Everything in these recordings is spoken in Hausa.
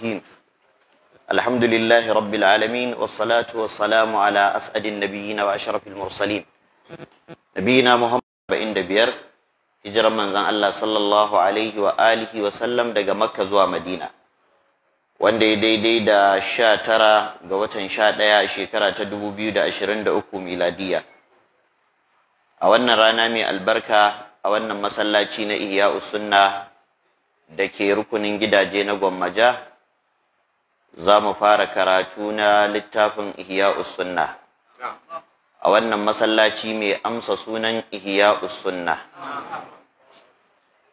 الرحيم الحمد لله رب العالمين والصلاة والسلام على أسعد النبيين وأشرف المرسلين نبينا محمد بن دبير hijiran manzon Allah sallallahu alaihi wa alihi wa sallam daga Makka zuwa Madina wanda ya daidai da 19 ga watan 11 shekara ta 2023 miladiya a wannan rana mai albarka a wannan masallaci na Ihya'us Sunna da ke rukunin gidaje na Gwammaja za mu fara karatu na littafin Ihya'us Sunna a wannan masallaci mai amsa sunan Ihya'us Sunna.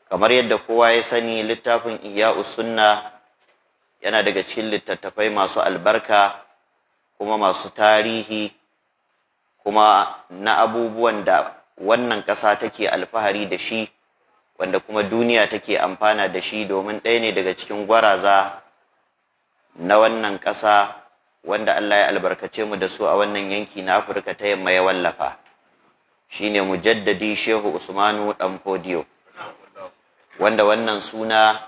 Kamar yadda kowa ya sani, littafin Ihya'us Sunna yana daga cikin littattafai masu albarka kuma masu tarihi kuma na abubuwan da wannan ƙasa take alfahari da shi wanda kuma duniya take amfana da shi, domin ɗaya ne daga cikin gwaraza na wannan ƙasa wanda Allah ya albarkace mu da su a wannan yanki na Afirka ta yamma ya wallafa. Shine mujaddadi Shehu Usmanu Dan Fodiyo, wanda wannan suna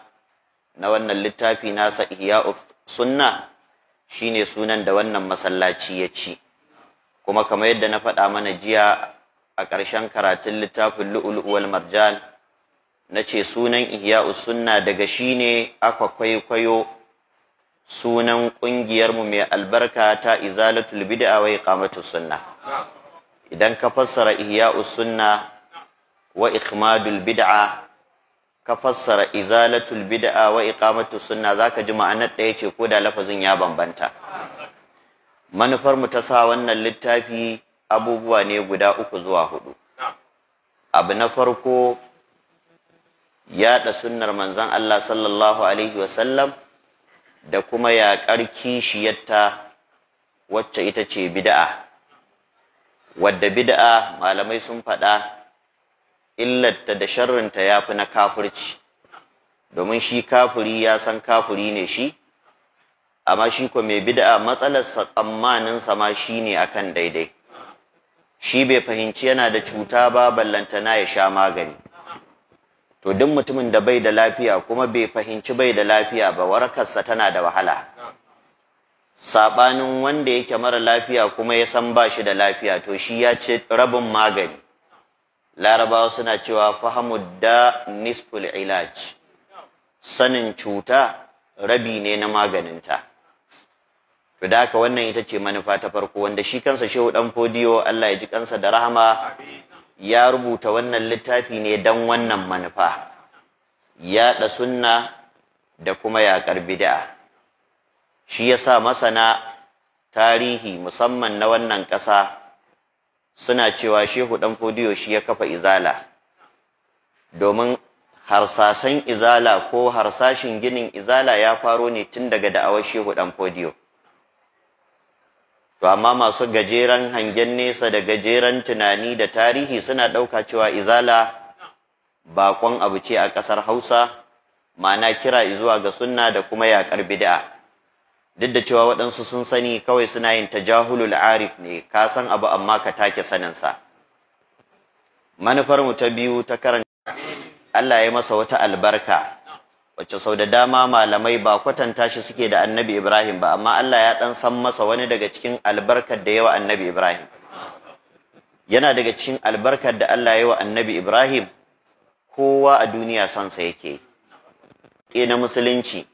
na wannan littafi nasa Ihya'us Sunna shine sunan da wannan masallaci ya ci. Kuma kamar yadda na faɗa mana jiya a ƙarshen karatun littafin Lu'lu'u wal Marjan, nace sunan Ihya'us Sunna daga shine aka kwaikwayo sunan ƙungiyarmu mai albarka ta Izalatul Bid'a wa Iqamatus Sunna. Idan ka fassara Ihya'us Sunna wa Ikhmadul Bid'a, ka fassara Izalatul Bid'a wa Iqamatus Sunna, zaka ji ma'anar ɗaya ce ko da lafazin ya bambanta. Manufar mu ta sa wannan littafi abubuwa ne guda 3 zuwa 4. Abu na farko, yaɗa sunnar manzon Allah sallallahu alaihi wasallam da kuma yaƙar kishiyarta wacce ita ce bid'a, wadda bid'a malamai sun faɗa illarta da sharrinta ya fi na kafirci, domin shi kafiri ya san kafiri ne shi, amma shi ko mai bid'a matsalarsa tsammaninsa ma shi ne akan daidai, shi bai fahimci yana da cuta ba ballantana ya sha magani. To duk mutumin da bai da lafiya kuma bai fahimci bai da lafiya ba, warakarsa tana da wahala. Saɓanin wanda yake mara lafiya kuma ya san ba shi da lafiya, to shi ya ce rabin magani. Larabawa suna cewa fahamud da nisful ilaj, sanin cuta rabi ne na maganinta. To da haka wannan ita ce manufa ta farko, wanda shi kansa Shehu Dan Fodiyo, Allah ya ji kansa da rahama, ya rubuta wannan littafi ne don wannan manufa, yaɗa sunna da kuma yaƙar bid'a. Shi yasa masana tarihi musamman na wannan ƙasa suna cewa Shehu Dan Fodiyo shi ya kafa izala, domin harsashen izala ko harsashin ginin izala ya faro ne tun daga da'awar Shehu Dan Fodiyo. To amma masu gajeren hangen nesa da gajeren tunani da tarihi suna ɗauka cewa izala baƙon abu ce a ƙasar Hausa, ma'ana kira zuwa ga sunna da kuma yaƙar bid'a. Duk da cewa waɗansu sun sani, kawai suna yin tajahulul arif ne, ka san abu amma ka take saninsa. Manufar mu ta biyu ta karanta Allah ya masa wata albarka wacce sau da dama malamai ba kwatanta shi suke da Annabi Ibrahim ba, amma Allah ya ɗan san masa wani daga cikin albarkar da yawa Annabi Ibrahim. Yana daga cikin albarkar da Allah ya wa Annabi Ibrahim, kowa a duniya sansa yake ke na musulunci,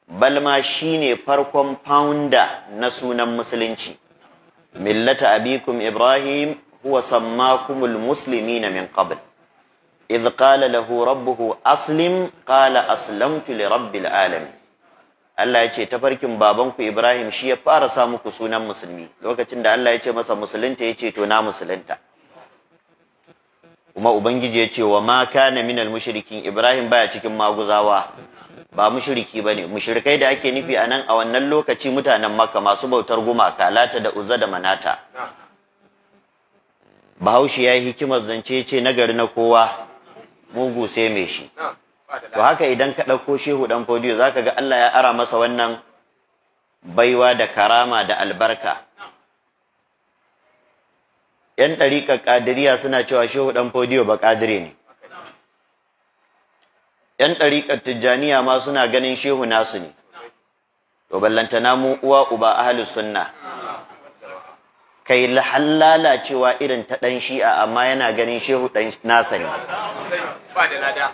balma shine farkon founder na sunan musulunci. Millata abikum Ibrahim huwa sammakumul muslimina min qabl إذ قال له ربه أسلم قال أسلمت لرب العالمين. Allah ya ce tafarkin babanku Ibrahim shi ya fara sa muku sunan musulmi. Lokacin da Allah ya ce masa musulunta, ya ce to na musulunta. Kuma Ubangiji ya ce wa ma kana minal mushrikin, Ibrahim baya cikin maguzawa, ba mushriki bane. Mushrikai da ake nufi anan a wannan lokaci mutanen Makka masu bautar gumaka, Lata da Uzza da Manata. Bahaushe ya yi hikimar zance, ce nagari na kowa mugu sai mai shi. To haka idan ka ɗauko Shehu Dan Fodiyo za ka ga Allah ya ara masa wannan baiwa da karama da albarka. ‘Yan ɗariƙar ƙadiriya suna cewa Shehu Dan Fodiyo ba ƙadire ne. ‘Yan ɗariƙar Tijjaniya ma suna ganin Shehu nasu ne. to ballantana mu uwa uba ahlus sunna kai lalacewa irin ta dan shi'a amma yana ganin shehu dan nasa ne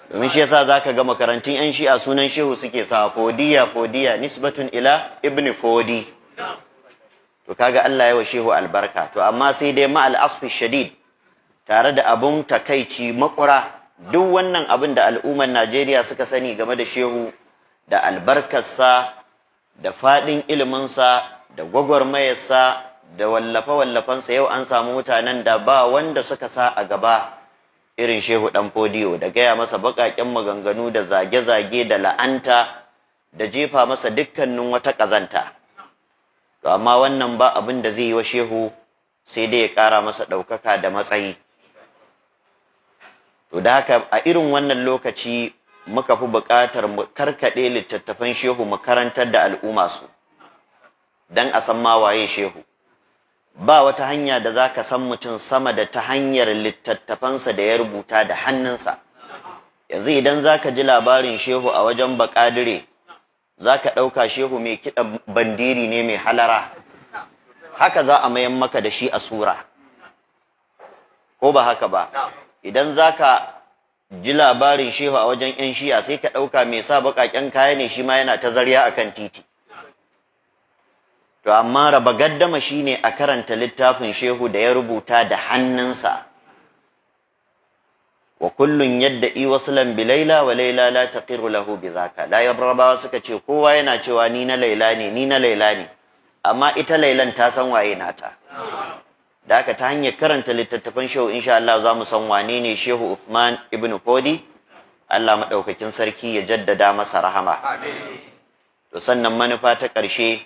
domin shi yasa zaka ga makarantun yan shi'a sunan shehu suke sa fodiya nisbatun ila ibn fodi to kaga Allah ya wa shehu albarka to amma sai dai ma al-asfi shadid tare da abun takaici makura duk wannan abin da al'ummar Najeriya suka sani game da shehu da albarkarsa da fadin iliminsa da gwagwarmayarsa da wallafe-wallafensa yau an samu mutanen da ba wanda suka sa a gaba irin shehu dan fodiyo da gaya masa baƙaƙen maganganu da zage-zage da la'anta da jefa masa dukkanin wata ƙazanta to amma wannan ba abin da zai yi wa shehu sai dai ya ƙara masa ɗaukaka da matsayi to da haka a irin wannan lokaci muka fi buƙatar mu karkaɗe littattafan shehu mu karantar da al'umma su don a san ma waye shehu ba wata hanya da za ka san mutum sama da ta hanyar littattafansa da ya rubuta da hannunsa yanzu idan za ka ji labarin shehu a wajen baƙadire za ka ɗauka shehu mai kiɗa bandiri ne mai halara haka za a mayan maka da shi a sura ko ba haka ba idan za ka ji labarin shehu a wajen 'yan shi'a sai ka ɗauka mai sa baƙaƙen kaya ne shi ma yana ta zarya a kan titi to amma raba gaddama shine a karanta littafin shehu da ya rubuta da hannunsa wa kullun yadda'i waslan bi laila wa laila la taqiru lahu bi zaka la yabrabawa suka ce kowa yana cewa ni na laila ne amma ita lailan ta san waye nata da haka ta hanyar karanta littattafan shehu insha Allah za mu san wane ne shehu Uthman ibn Fodi Allah madaukakin sarki ya jaddada masa rahama to sannan manufa ta ƙarshe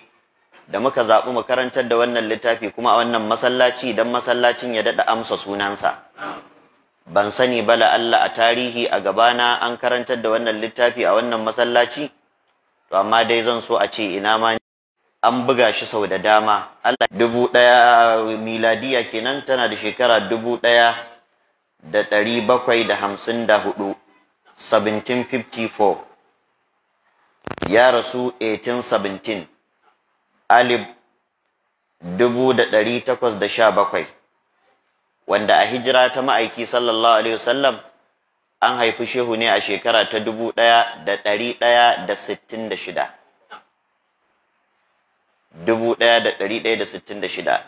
da muka zaɓi mu karantar da wannan littafi kuma a wannan masallaci don masallacin ya daɗa amsa sunansa ban sani bala Allah a tarihi a gabana an karantar da wannan littafi a wannan masallaci to amma dai zan so a ce ina ma an buga shi sau da dama Allah 1000 miladiya kenan tana da shekara 1754 1754 ya rasu 1817 1817 wanda a hijira ta ma'aiki sallallahu alaihi wasallam an haifi shehu ne a shekara ta 1166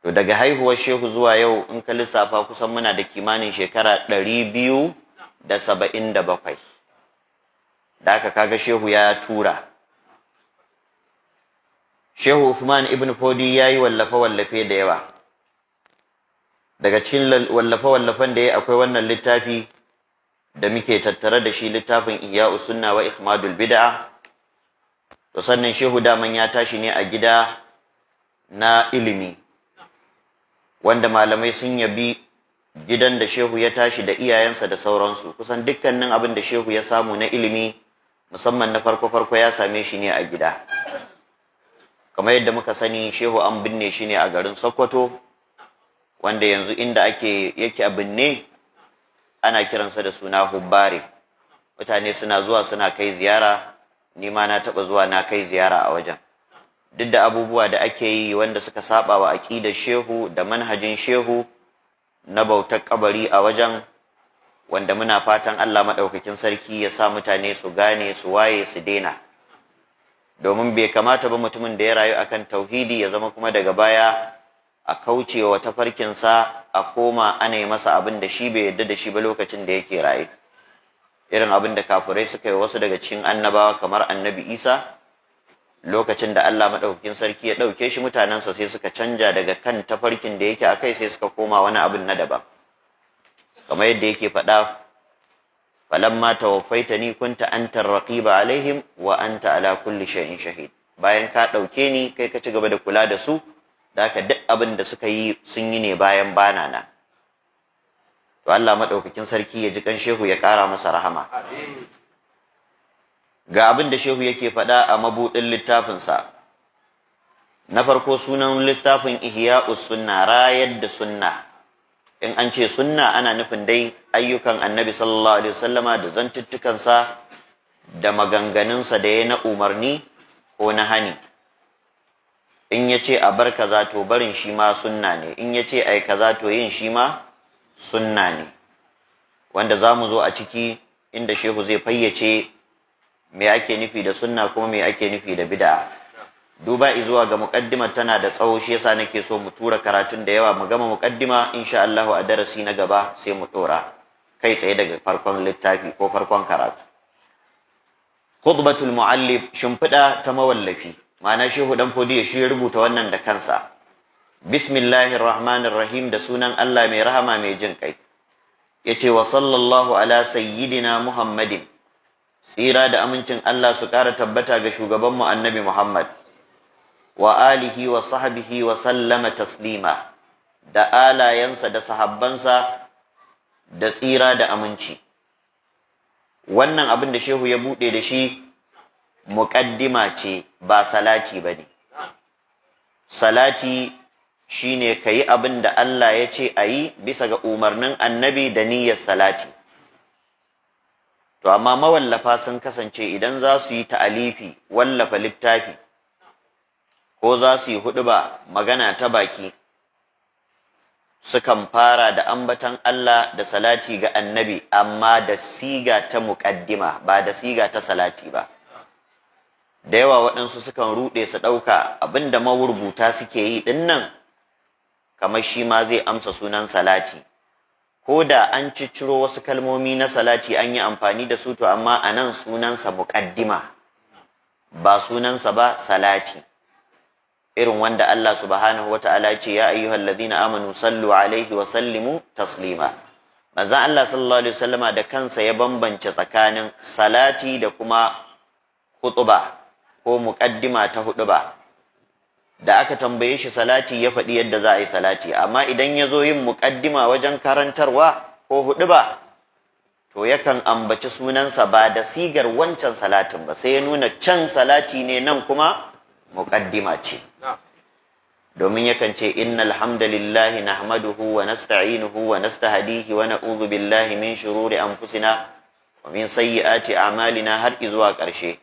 to daga haihuwar shehu zuwa yau in ka lissafa kusan muna da kimanin shekara 277 da aka kaga shehu ya tura Shehu Uthman ibn Fodi ya yi wallafe-wallafe da yawa. Daga cikin wallafe-wallafen da ya akwai wannan littafi da muke tattare da shi littafin Ihya'us Sunna wa Ikhmadul Bid'a. To sannan Shehu daman ya tashi ne a gida na ilimi, wanda malamai sun yabi gidan da Shehu ya tashi da iyayensa da sauransu. Kusan dukkanin abin da Shehu ya samu na ilimi, musamman na farko-farko ya same shi ne a gida. Kamar yadda muka sani shehu an binne shi ne a garin Sokoto wanda yanzu inda yake a binne ana kiransa da suna Hubbare. Mutane suna zuwa suna kai ziyara, ni ma na taɓa zuwa na kai ziyara a wajen. Duk da abubuwa da ake yi wanda suka saba wa aqidar shehu da manhajin shehu na bautar kabari a wajen, wanda muna fatan Allah madaukakin sarki ya sa mutane su gane su waye su daina. Domin bai kamata ba mutumin da ya rayu akan tauhidi ya zama kuma daga baya a kaucewa tafarkinsa a koma ana yi masa abin da shi bai yarda da shi ba lokacin da yake raye. Irin abin da kafirai suka yi wasu daga cikin annabawa kamar annabi Isa, lokacin da Allah madaukakin sarki ya ɗauke shi mutanensa sai suka canja daga kan tafarkin da yake akai sai suka koma wani abin na daban. Kamar yadda yake faɗa falamma tawaffaitani kunta anta raqiba alaihim wa anta ala kulli shay'in shahid. Bayan ka ɗauke ni kai ka ci gaba da kula da su, da haka duk abin da suka yi sun yi ne bayan bana na. To Allah madaukakin sarki ya ji kan shehu ya ƙara masa rahama. Ga abin da shehu yake faɗa a mabuɗin littafinsa. Na farko sunan littafin Ihya'us Sunna, rayar da sunna. In an ce sunna ana nufin dai ayyukan annabi sallallahu alaihi wasallama da zantuttukansa da maganganunsa da ya na umarni ko na hani. In ya ce a bar kaza to barin shi ma sunna ne, in ya ce ai kaza to yin shi ma sunna ne, wanda za mu zo a ciki inda shehu zai fayyace me ake nufi da sunna kuma me ake nufi da bid'a. Duba izuwa ga muqaddimar tana da tsawo, shi yasa nake so mu tura karatun da yawa, mu gama muqaddima insha Allah a darasi na gaba sai mu dora kai tsaye daga farkon littafi ko farkon karatu. Khutbatul muallif, shimfiɗa ta mawallafi, ma'ana shehu dan fodiyo shi ya rubuta wannan da kansa. Bismillahir rahmanir rahim, da sunan Allah mai rahama mai jin kai. Yace wa sallallahu ala sayyidina Muhammadin, tsira da amincin Allah su ƙara tabbata ga shugabanmu annabi Muhammad, wa alihi wa sahbihi wa sallama taslima, da alayensa da sahabbansa da tsira da aminci. Wannan abin da shehu ya buɗe da shi muƙaddima ce, ba salati ba ne. Salati shi ne ka yi abin da Allah ya ce a yi bisa ga umarnin annabi da niyyar salati. To, amma mawallafa sun kasance idan za su yi ta'alifi, wallafa littafi, ko za su yi huɗuba magana ta baki, sukan fara da ambatan Allah da salati ga annabi, amma da siga ta muƙaddima, ba da siga ta salati ba. Da yawa waɗansu sukan ruɗe su ɗauka abinda marubuta suke yi ɗin nan kamar shi ma zai amsa sunan salati, ko da an cicciro wasu kalmomi na salati an yi amfani da su, to amma a nan sunansa muƙaddima, ba sunansa ba salati, irin wanda Allah subhanahu wa ta'ala ce ya ayyuhal ladhina amanu sallu alaihi wa sallimu taslima. Manzon Allah sallallahu alaihi wasallama da kansa ya bambance tsakanin salati da kuma khutba ko muqaddima ta huɗuba. Da aka tambaye shi salati ya faɗi yadda za a yi salati, amma idan ya zo yin muqaddima wajen karantarwa ko huɗuba, to yakan ambaci sunansa ba da sigar wancan salatin ba, sai ya nuna can salati ne nan kuma muqaddima ce. Domin yakan ce innal hamdalillahi nahmaduhu wa nasta'inuhu wa nastahdihi wa na'udhu billahi min shururi anfusina wa min sayyiati a'malina, har izuwa ƙarshe,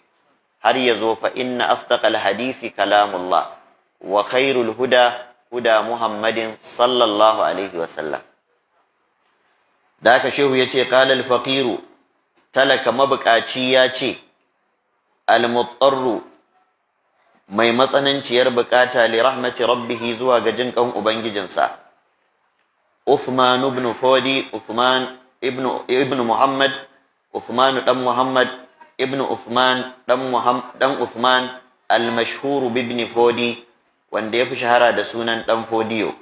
har yazo fa inna asdaqal hadithi kalamullah wa khairul huda huda Muhammadin sallallahu alaihi wa sallam. Da haka shehu yace qala al faqiru, talaka mabukaci yace al mutarru, mai matsananciyar bukata li rahmati rabbihi zuwa ga jinkan ubangijinsa. Uthman ibn Fodi, Uthman ibn Muhammad, Uthman dan Muhammad ibn Uthman dan Uthman al-mashhur ibn Fodi, wanda ya fi shahara da sunan dan Fodiyo.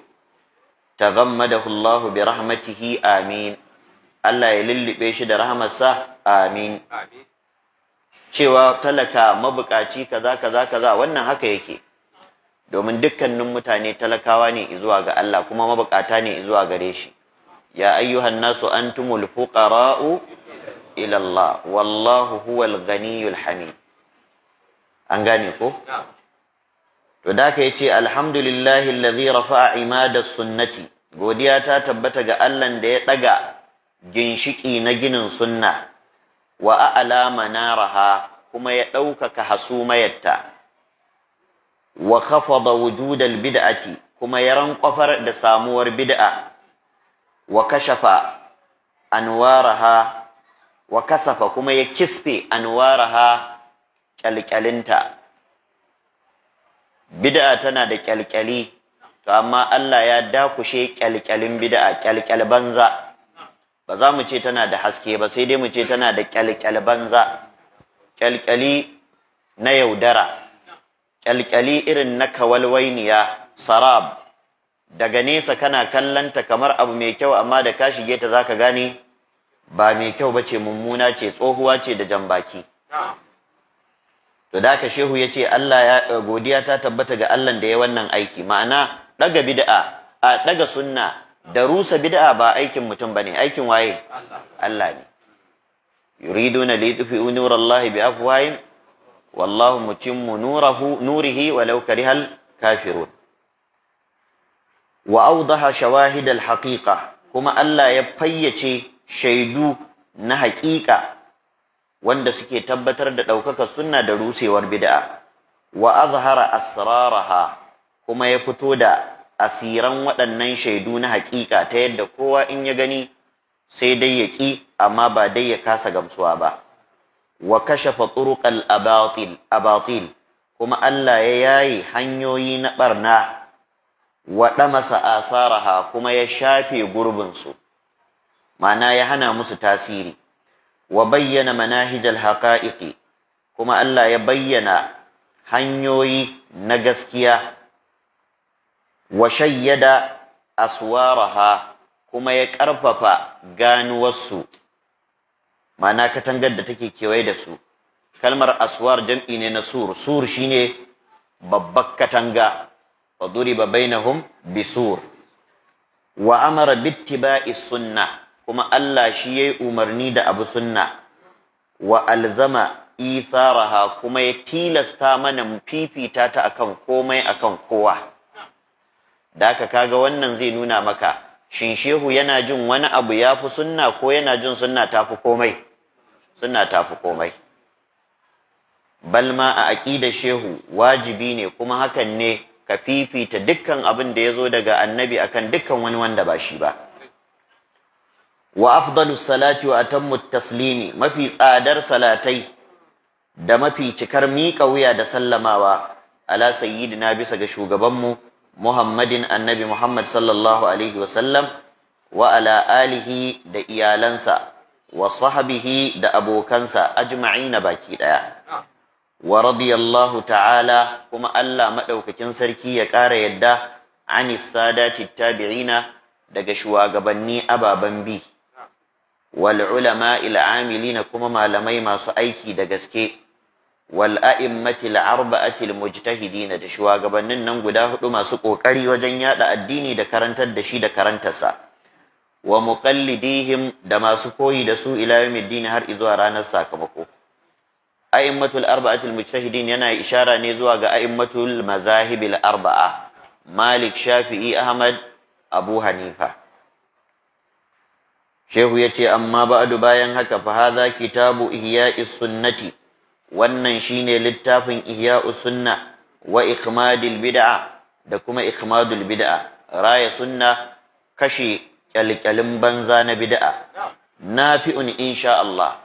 Taghammadahu Allah bi rahmatihi, amin. Allah ya lullube shi da rahmarsa, amin. Cewa talaka mabukaci kaza wannan haka yake, domin dukkanin mutane talakawa ne zuwa ga Allah kuma mabukata ne zuwa gare shi. Ya ayyuhan nasu antumul fuqara'u ila Allah wallahu huwal ghaniyyul hamid. An gane ko? To da ka yace alhamdulillahi alladhi rafa'a imadas sunnati, godiya ta tabbata ga Allah da ya daga ginshiki na ginin sunna, wa a'la manaraha, kuma ya ɗaukaka hasumayarta, wa khafada wujudal bid'ati, kuma ya rankwafar da samuwar bid'a, wa kashafa anwaraha, wa kasafa kuma ya kisfe anwaraha, kyalkyalinta. Bid'a tana da kyalkyali, to amma Allah ya dakushe kyalkyalin bid'a, kyalkyal banza. Ba za mu ce tana da haske ba, sai dai mu ce tana da kyalkyal banza, kyalkyali na yaudara, kyalkyali irin na kawalwainiya, sarab. Daga nesa kana kallanta kamar abu mai kyau, amma da ka shige ta zaka gane ba mai kyau bace, mummuna ce, tsohuwa ce da jambaki. To da ka shehu yace Allah ya godiya ta tabbata ga Allah da ya wannan aiki, ma'ana daga bid'a, daga sunna da rusa bid'a ba aikin mutum bane, aikin waye? Allah ne. Yuriduna li yutfi'u nurallahi bi afwahihim wallahu mutimmu nurihi walau karihal kafirun. Wa awdaha shawahid al-haqiqa, kuma Allah ya fayyace shaidu na haƙiƙa wanda suke tabbatar da ɗaukaka sunna da rusewar bid'a. wa azhara asraraha kuma ya fito da asiran waɗannan shaidu na haƙiƙa ta yadda kowa in ya gani sai dai ya ƙi amma ba dai ya kasa gamsuwa ba. Wa kashafa turuqal abatil kuma Allah ya yayi hanyoyi na barna wa damasa atharaha kuma ya shafe gurbin su, ma'ana ya hana musu tasiri. Wa bayyana manahijal haqa'iqi kuma Allah ya bayyana hanyoyi na gaskiya. Wa shayyada aswaraha kuma ya ƙarfafa ganuwarsu, ma'ana katangar da take kewaye da su. Kalmar aswar jam'i ne na sur. Sur shine babbar katanga. Wa duriba bainahum bisur. Wa amara bittiba'i sunna kuma Allah shi yayi umarni da abu sunna. Wa alzama itharaha kuma ya tilasta mana mu fifita ta akan komai akan kowa. Da haka kaga wannan zai nuna maka shin shehu yana jin wani abu yafi sunna ko yana jin sunna tafi komai? Sunna tafi komai. Balma a aqidar shehu wajibi ne kuma hakan ne ka fifita dukkan abin da yazo daga annabi akan dukkan wani wanda ba shi ba. Wa afdalus salati wa atammut taslimi mafi tsadar salatai da mafi cikar miƙa wuya da sallamawa ala sayyidina bisa ga shugabanmu Muhammadin annabi Muhammad sallallahu alaihi wasallam wa ala alihi da iyalansa wa sahbihi da abokansa ajma'ina baki daya. Wa radiyallahu ta'ala kuma Allah madaukakin sarki ya ƙara yadda anis sadati tabi'ina daga shugabanni ababan bi wal ulama'il amilina kuma malamai masu aiki da gaske wal a'immatil arba'atil mujtahidin da shugabannin nan guda hudu masu kokari wajen yada addini da karantar da shi da karantarsa wa muqallidihim da masu koyi da su ila yawmiddin har izuwa ranar sakamako. A'immatul arba'atil mujtahidin yana ishara ne zuwa ga a'immatul mazahibil arba'a Malik, Shafi'i, Ahmad, Abu Hanifa. Shehu yace amma ba'du bayan haka fa hadha kitabu ihya'is sunnati wannan shine littafin ihya'us sunna wa ikmadil bid'a da kuma ikmadul bid'a raya sunna kashe kyalkyalin banza na bid'a nafi'un insha Allah.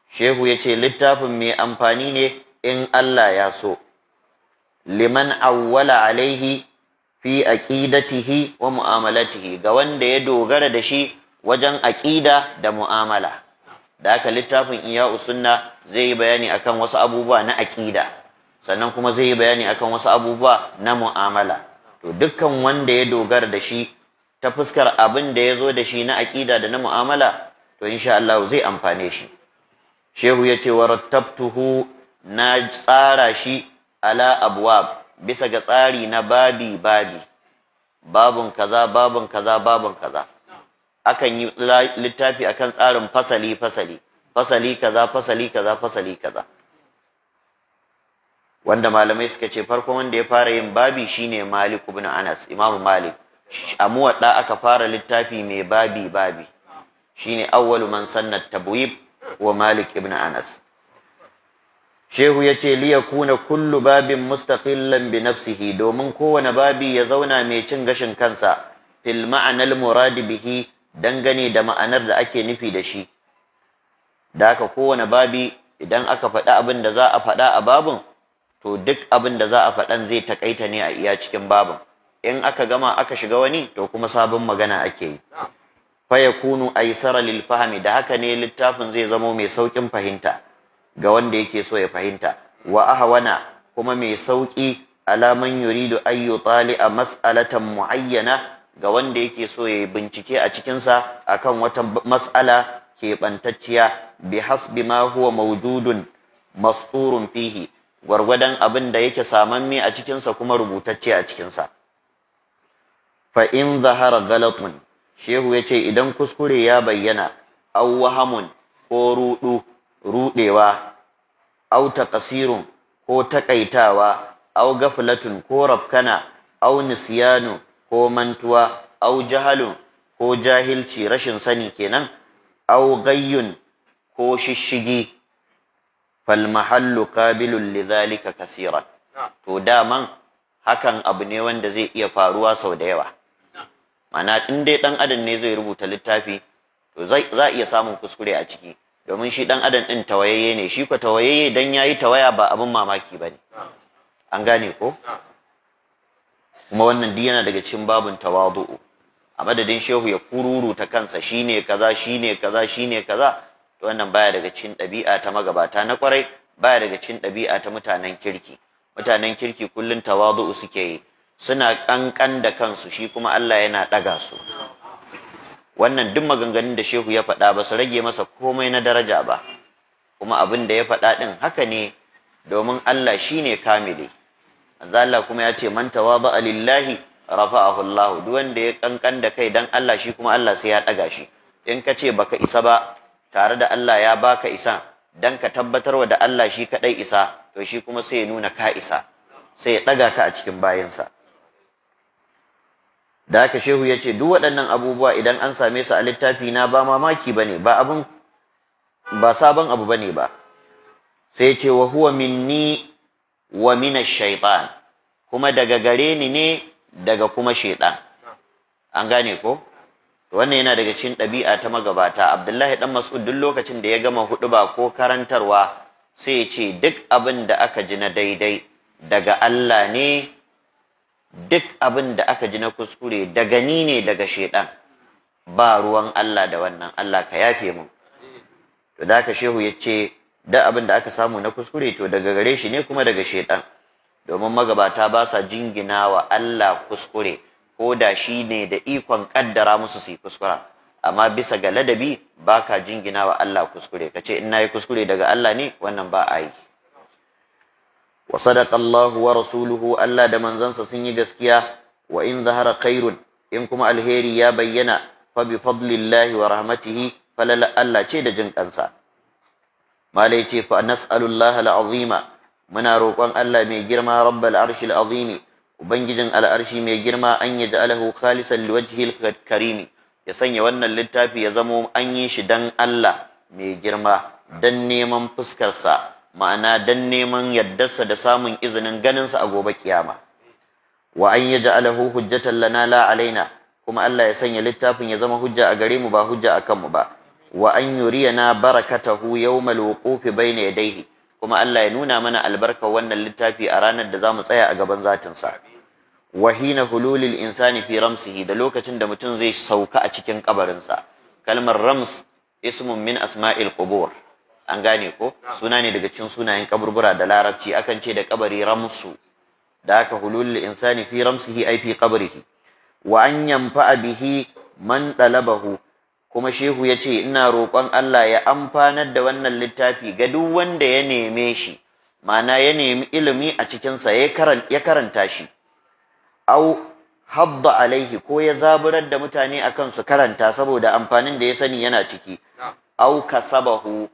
Shehu yace littafin mai amfani ne in Allah ya so liman awwala alaihi fi aqidatihi wa mu'amalatihi ga wanda ya dogara da shi wajen aqida da mu'amala. Da haka littafin ihya'us sunna zai yi bayani akan wasu abubuwa na aqida sannan kuma zai yi bayani akan wasu abubuwa na mu'amala. To dukkan wanda ya dogara da shi ta fuskar abin da ya zo da shi na aqida da na mu'amala to insha Allah zai amfane shi. Shehu yace warattabtuhu na tsara shi ala abwab bisa ga tsari na babi babun kaza babun kaza babun kaza. Akan yi littafi akan tsarin fasali kaza fasali kaza wanda malamai suka ce farkon wanda ya fara yin babi shine Malik ibn Anas. Imam Malik a Muwadda aka fara littafi mai babi shine awwalu man sanna tabwib wa Malik ibn Anas. Shehu yace li yakuna kullu babin mustaqillan bi nafsihi domin kowane babi ya zauna mai cin gashin kansa fil ma'anal murad bihi dangane da ma'anar da ake nufi da shi. Da haka kowane babi idan aka faɗi abin da za a faɗa a babin to duk abin da za a faɗan zai takaita ne a iya cikin babin. In aka gama aka shiga wani to kuma sabon magana ake yi. Fa yakunu aysara lil fahmi da haka ne littafin zai zamo mai saukin fahimta ga wanda yake so ya fahimta wa ahwana kuma mai sauki ala man yuridu ay yutali'a mas'alatan muayyana ga wanda yake so ya bincike a cikinsa akan wata mas'ala keɓantacciya bi hasbi ma huwa mawjudun masturun fihi gwargwadon abin da yake samamme a cikinsa kuma rubutacce a cikinsa. Fa in zahara galatun shehu yace idan kuskure ya bayyana aw wahamun ko rudewa aw taqsirun ko takaitawa aw gaflatun ko rafkana aw nisyanu ko mantuwa aw jahalun ko jahilci rashin sani kenan aw gayyun ko shishigi fal mahallu qabilun lidhalika kaseeran to daman hakan abu ne wanda zai iya faruwa sau da yawa. Mana in dai ɗan adam ne zai rubuta littafi to za a iya samun kuskure a ciki, domin shi ɗan adam ɗin tawayayye ne, shi ko tawayayye dan yayi tawaya ba abin mamaki bane. An gane ko? Kuma wannan duk yana daga cikin babun tawadu'u. A madadin shehu ya kururuta kansa shine kaza shine kaza shine kaza, to wannan baya daga cikin ɗabi'a ta magabata na kwarai, baya daga cikin ɗabi'a ta mutanen kirki. Mutanen kirki kullun tawadu'u suke yi, suna kankan da kansu, shi kuma Allah yana ɗaga su. Wannan duk maganganun da shehu ya faɗa ba su rage masa komai na daraja ba, kuma abin da ya faɗa ɗin haka ne, domin Allah shine kamili. Manzo Allah kuma ya ce man tawada'a lillahi rafa'ahu Allah, duk wanda ya kankan da kai dan Allah, shi kuma Allah sai ya ɗaga shi. In ka ce baka isa ba tare da Allah ya baka isa, dan ka tabbatarwa da Allah shi kadai isa, to shi kuma sai ya nuna ka isa, sai ya ɗaga ka a cikin bayansa. Da haka shehu ya ce duk waɗannan abubuwa idan an same su a littafi na ba mamaki bane, ba sabon abu bane ba. Sai ce wa huwa minni wa minash shaitan, kuma daga gare ni ne daga kuma shaitan. An gane ko? Wannan yana daga cikin ɗabi'a ta magabata. Abdullahi dan Mas'ud duk lokacin da ya gama huɗuba ko karantarwa sai ya ce duk abin da aka ji na daidai daga Allah ne, duk abin da aka ji na kuskure daga ni ne daga shaitan. Ba ruwan Allah da wannan, Allah ka yafe mu. To da haka shehu ya ce duk abin da aka samu na kuskure to daga gare shi ne kuma daga shaitan. Domin magabata ba sa jingina wa Allah kuskure, ko da shi ne da ikon kaddara musu su yi kuskura, amma bisa ga ladabi ba ka jingina wa Allah kuskure, ka ce in na yi kuskure daga Allah ne, wannan ba a yi. Wa sadaqa Allah wa rasuluhu, Allah da manzansa sun yi gaskiya. Wa in zahara khairun, in kuma alheri ya bayyana, fa bi fadlillahi wa rahmatihi, falala Allah ce da jin kansa. Malai ce fa nas'alullaha al-azima, muna roƙon Allah mai girma, rabbal arshil azimi, ubangijin al'arshi mai girma, an yaj'alahu khalisan liwajhil karimi, ya sanya wannan littafi ya zamo an yi shi dan Allah mai girma, dan neman fuskarsa, ma'ana dan neman yaddarsa da samun izinin ganinsa a gobe kiyama. Wa an yaj'alahu hujjatan lana la alaina, kuma Allah ya sanya littafin ya zama hujja a gare mu ba hujja akan mu ba. Wa an yuriyana barakatahu yawmal wuqufi bayna yadayhi, kuma Allah ya nuna mana albarkar wannan littafi a ranar da zamu tsaya a gaban zatinsa. Wa hina hululil insani fi ramsihi, da lokacin da mutum zai sauka a cikin kabarinsa. Kalmar rams ismun min asma'il qubur. An gane ko? Suna ne daga cikin sunayen kaburbura da larabci, akan ce da kabari ramsu. Da haka hululil insani fi ramsihi ay fi qabrihi. Wa an yanfa'a bihi man talabahu, kuma shehu ya ce ina roƙon Allah ya amfanar da wannan littafi ga duk wanda ya neme shi, ma'ana ya nemi ilimi a cikinsa ya karanta shi. Au hadda alaihi, ko ya zaburar da mutane akan su karanta saboda amfanin da ya sani yana ciki. Au kasabahu,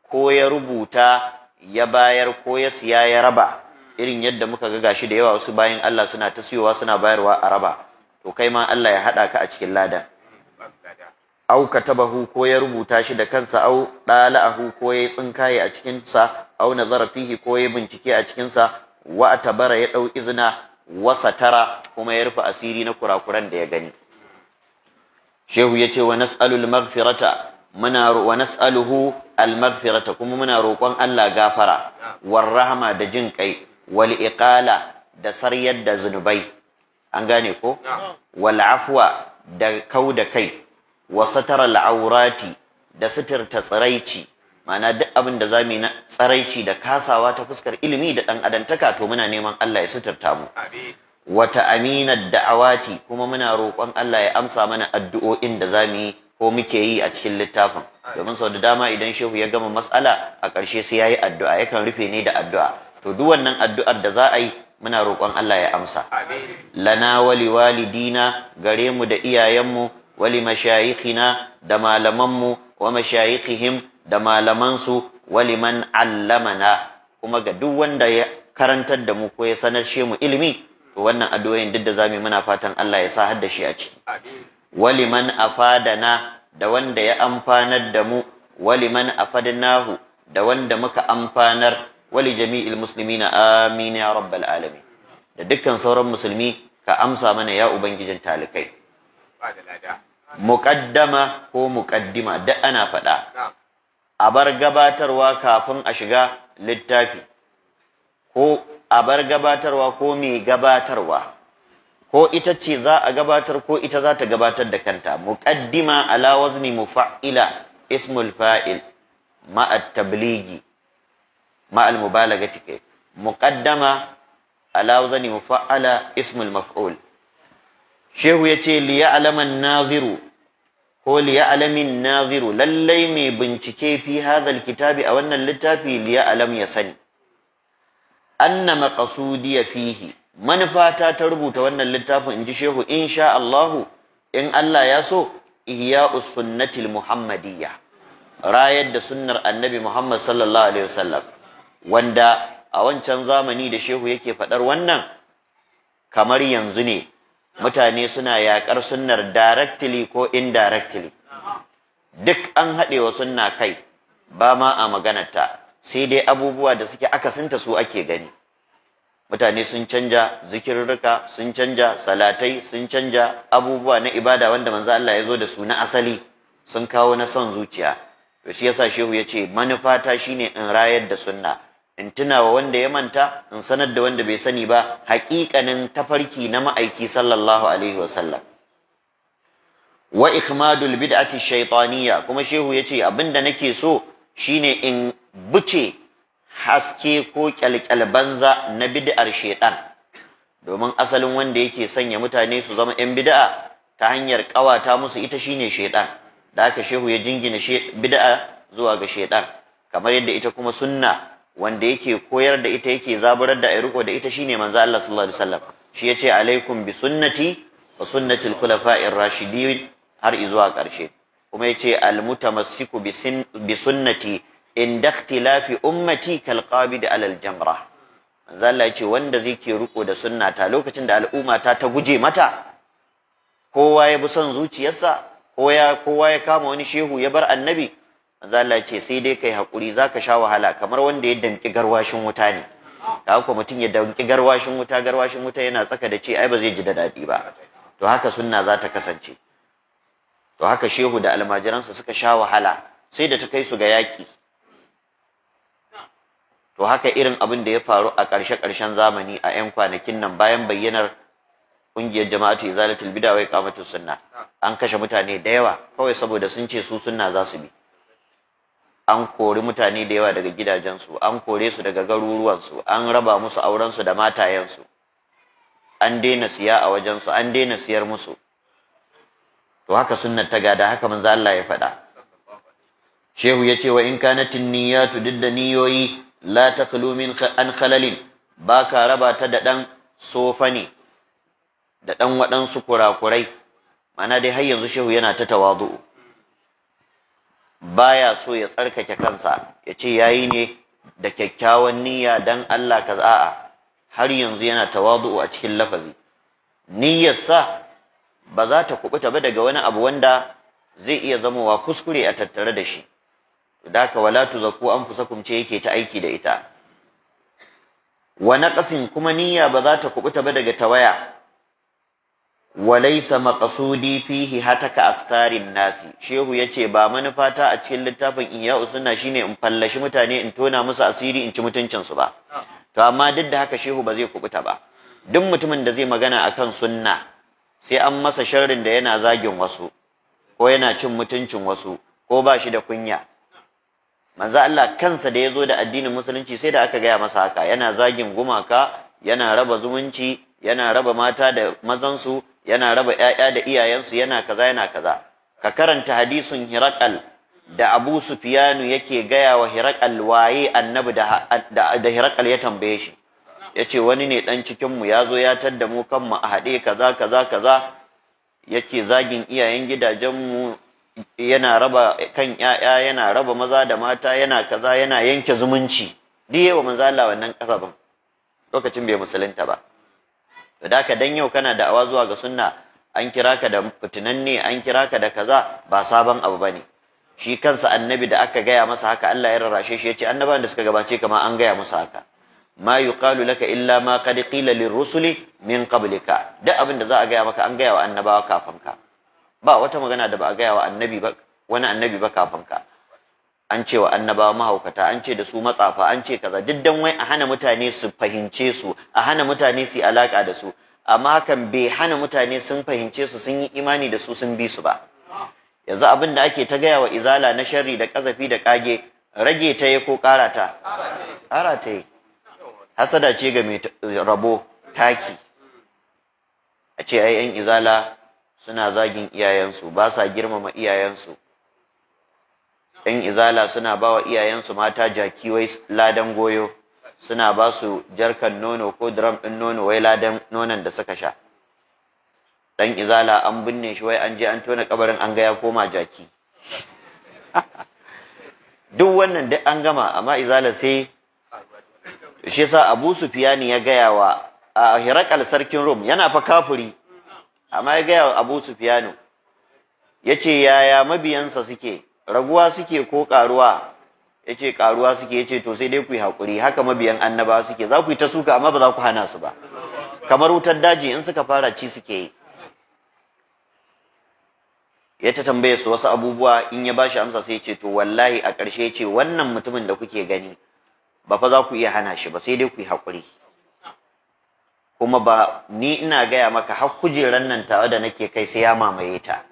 ko ya rubuta ya bayar ko ya siya ya raba, irin yadda muka ga gashi da yawa wasu bayan Allah suna ta siyowa suna bayarwa a raba, to kai ma Allah ya haɗa ka a cikin ladan. Au katabahu, ko ya rubuta shi da kansa, au dala'ahu, ko ya tsinkaye a cikin sa, au nazara fihi, ko ya bincike a cikin sa, wa atabara, ya dau izina, wa satara, kuma ya rufe asiri na kurakuran da ya gani. Shehu yace wa nas'alul maghfirata, wa nas'aluhu al maghfirata, kuma muna roƙon Allah gafara, war rahma, da jin kai, wal iqala, da saryar da zunubai. An gane ko? Wal afwa, da kauda kai, wa satara al'aurati, da sitirta tsiraici, ma'ana duk abin da zamu yi na tsiraici da kasawa ta fuskar ilimi da dan adantaka, to muna neman Allah ya sitirta mu. Wa ta'minad da'awati, kuma muna roƙon Allah ya amsa mana addu'o'in da zamu yi ko muke yi a cikin littafin, domin sau da dama idan shehu ya gama mas'ala a ƙarshe sai yayi addu'a, yakan rufe ne da addu'a. To duk wannan addu'ar da za a yi muna roƙon Allah ya amsa. Lana wa liwalidina, gare mu da iyayenmu, wali mashayikhina, da malamanmu, wa mashayikhihim, da malamansu, wali man allamana, kuma ga duk wanda ya karantar da mu ko ya sanar mu ilimi, to wannan addu'o'in duk da zamu muna fatan Allah ya sa har da shi a ciki. Wali man afadana, da wanda ya amfanar da mu, wali man afadnahu, da wanda muka amfanar, wa li jami'il muslimina amin ya rabbal alamin. Da dukkan sauran musulmi ka amsa mana ya ubangijin talikai. Muqaddama ko muqaddima da ana faɗa. A bar gabatarwa kafin a shiga littafi, ko a bar gabatarwa ko mai gabatarwa, ko ita ce za a gabatar ko ita za ta gabatar da kanta. Muqaddima ala wazni mufa'ila ismul fa'il ma'a tabligi ma'al mubalagati kai. Muqaddama ala wazni mufa'ala ismul maf'ul. Shehu yace li ya'lama an-naziru ko li ya'lamin naziru, lallai mai bincike fi hadha kitabi a wannan littafi li ya'lam ya sani anna maqsudi fihi, manufata ta rubuta wannan littafin inji shehu insha Allah, in Allah ya so, ihya'us sunnatil muhammadiyya, rayar da sunnar annabi Muhammad sallallahu alaihi wasallam, wanda a wancan zamani da shehu yake fadar wannan kamar yanzu ne mutane suna yakar sunnar directly ko indirectly. Duk an haɗewa sunna kai, ba ma a maganarta, sai dai abubuwa da suke akasinta su ake gani. Mutane sun canja zikirrika, sun canja salatai, sun canja abubuwa na ibada wanda manzo Allah ya zo da su na asali, sun kawo na son zuciya. To shi yasa shehu ya ce manufata shine in rayar da sunna, in tunawa wanda ya manta, in sanar da wanda bai sani ba haƙiƙanin tafarki na ma'aiki sallallahu alaihi wasallam. Wa ikhmadul bid'ati shaytaniyya, kuma shehu yace abinda nake so shine in buce haske ko kyalkyal banza na bid'ar shaytan, domin asalin wanda yake sanya mutane su zama yan bid'a ta hanyar kawata musu ita shine shaytan. Da haka shehu ya jingina bid'a zuwa ga shaytan, kamar yadda ita kuma sunna wanda yake koyar da ita yake zaburar da ayi riko da ita shine manzo Allah sallallahu alaihi wasallam. Shi yace alaikum bi sunnati wa sunnatil khulafa'ir rashidin har izuwa ƙarshe. Kuma yace al mutamassiku bi sunnati inda ikhtilafi ummati kal qabid ala al jamra. Manzo Allah yace wanda zai ke riko da sunnata lokacin da al'umma ta guje mata, kowa ya bi son zuciyarsa, kowa ya kama wani shehu ya bar annabi, manzo Allah ce sai dai kai hakuri zaka sha wahala kamar wanda ya danki garwashin wuta ne. Kaga ko mutum ya danki garwashin wuta yana tsaka da ce ai ba zai ji da dadi ba. To haka sunna za ta kasance. To haka shehu da almajiransa suka sha wahala sai da ta kai su ga yaki. To haka irin abin da ya faru a ƙarshen zamani a 'yan kwanakin nan bayan bayyanar ƙungiyar jama'atu izalatul bid'a wa iqamatus sunna, an kashe mutane da yawa kawai saboda sun ce su sunna za su bi. An kori mutane da yawa daga gidajensu, an kore su daga garuruwansu, an raba musu aurensu da matayensu, an daina siya a wajensu, an daina siyar musu. To haka sunnar ta gada, haka manzo Allah ya faɗa. Shehu ya ce wa in kanatin niyyatu, duk da niyoyi la takhlu min an khalalin, baka raba ta da dan sofani da dan waɗansu kurakurai. Ma'ana dai har yanzu shehu yana ta tawazu, baya so ya tsarkake kansa ya ce yayi ne da kyakkyawan niyya dan Allah kaza, a'a, har yanzu yana tawazu a cikin lafazi. Niyyarsa ba za ta kubuta ba daga wani abu wanda zai iya zamowa kuskure a tattare da shi. Daka wala tuzakku anfusakum ce yake ta aiki da ita. Wa naqasin, kuma niyya ba za ta kubuta ba daga tawaya. Walaysa maqsudi fihi hataka astarin nasi. Shehu yace ba manufata a cikin littafin Ihya'us Sunna shine in fallashi mutane, in tona musu asiri, in ci mutuncin su ba. To amma duk da haka shehu ba zai kubuta ba. Duk mutumin da zai magana akan sunna sai an masa sharrin da yana zagin wasu, ko yana cin mutuncin wasu, ko ba shi da kunya. Manzo Allah kansa da yazo da addinin musulunci sai da aka gaya masa haka, yana zagin gumaka, yana raba zumunci, yana raba mata da mazansu, yana raba ƴaƴa da iyayensu, yana kaza yana kaza. Ka karanta hadisin Hiraqal da Abu Sufyanu yake gaya wa Hiraqal waye annabi da Hiraqal ya tambaye shi. Yace wani ne dan cikin mu yazo ya tadda mu kanmu a hade kaza kaza kaza, yake zagin iyayen gidajen mu, yana raba kan ƴaƴa, yana raba maza da mata, yana kaza, yana yanke zumunci. Diye wa manzo Allah wannan kasabin lokacin bai musulunta ba. Da ka dan yau kana da'awa zuwa ga sunna, an kira ka da fitinanne, an kira ka da kaza, ba sabon abu bane. shi kansa annabi da aka gaya masa haka Allah ya rarrashe shi yace annabawan da suka gabace kama an gaya musu haka ma yuqalu laka illa ma qad qila lirrusuli min qablika duk abin da za a gaya maka an gaya wa annabawa kafin ka ba wata magana da ba a gaya wa annabi ba wani annabi ba kafin ka an ce wa annabawa mahaukata an ce da su matsafa an ce kaza duk dan wai a hana mutane su fahimce su a hana mutane su alaka da su amma hakan bai hana mutane sun fahimce su sun yi imani da su sun bi su ba yanzu abin da ake ta gaya wa izala na sharri da kazafi da kage rage ta yi ko ƙara ta yi hasada ce ga mai rabo taki a ce ai yan izala suna zagin iyayensu ba sa girmama iyayensu yan izala suna ba wa iyayensu mata jaki wai ladan goyo suna ba su jarkan nono ko drum ɗin nono wai ladan nonon da suka sha dan izala an binne shi wai an je an tona kabarin an ga ya koma jaki duk wannan duk an gama amma izala sai shi yasa Abu Sufyani ya gaya wa Hirakal sarkin Rum yana fa kafiri amma ya gaya wa Abu Sufyanu yace yaya mabiyansa suke raguwa suke ko karuwa yace karuwa suke yace to sai dai ku yi hakuri haka mabiyan annaba suke za ku yi ta suka amma ba za ku hana su ba kamar wutar daji in suka fara ci suke yi ya ta tambaye su wasu abubuwa in ya bashi amsa sai ya ce to wallahi a ƙarshe ya ce wannan mutumin da kuke gani ba fa za ku iya hana shi ba sai dai ku yi haƙuri kuma ba ni ina gaya maka har kujeran nan tawa da nake kai sai ya mamaye ta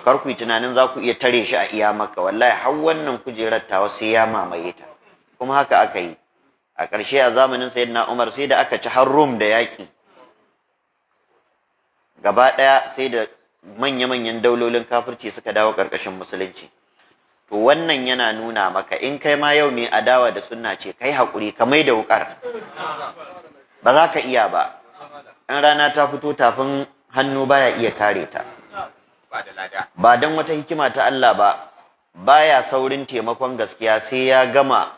kar ku yi tunanin za ku iya tare shi a iya maka wallahi har wannan kujerar tawa sai ya mamaye ta kuma haka aka yi a ƙarshe a zamanin sayyidina Umar sai da aka ci har Rum da yaƙi gaba ɗaya sai da manya-manyan daulolin kafirci suka dawo ƙarƙashin musulunci to wannan yana nuna maka in kai ma yau mai adawa da sunna ce kai haƙuri ka mai da wuƙar ba za ka iya ba in rana ta fito tafin hannu baya iya kare ta ba don wata hikima ta Allah ba baya saurin taimakon gaskiya sai ya gama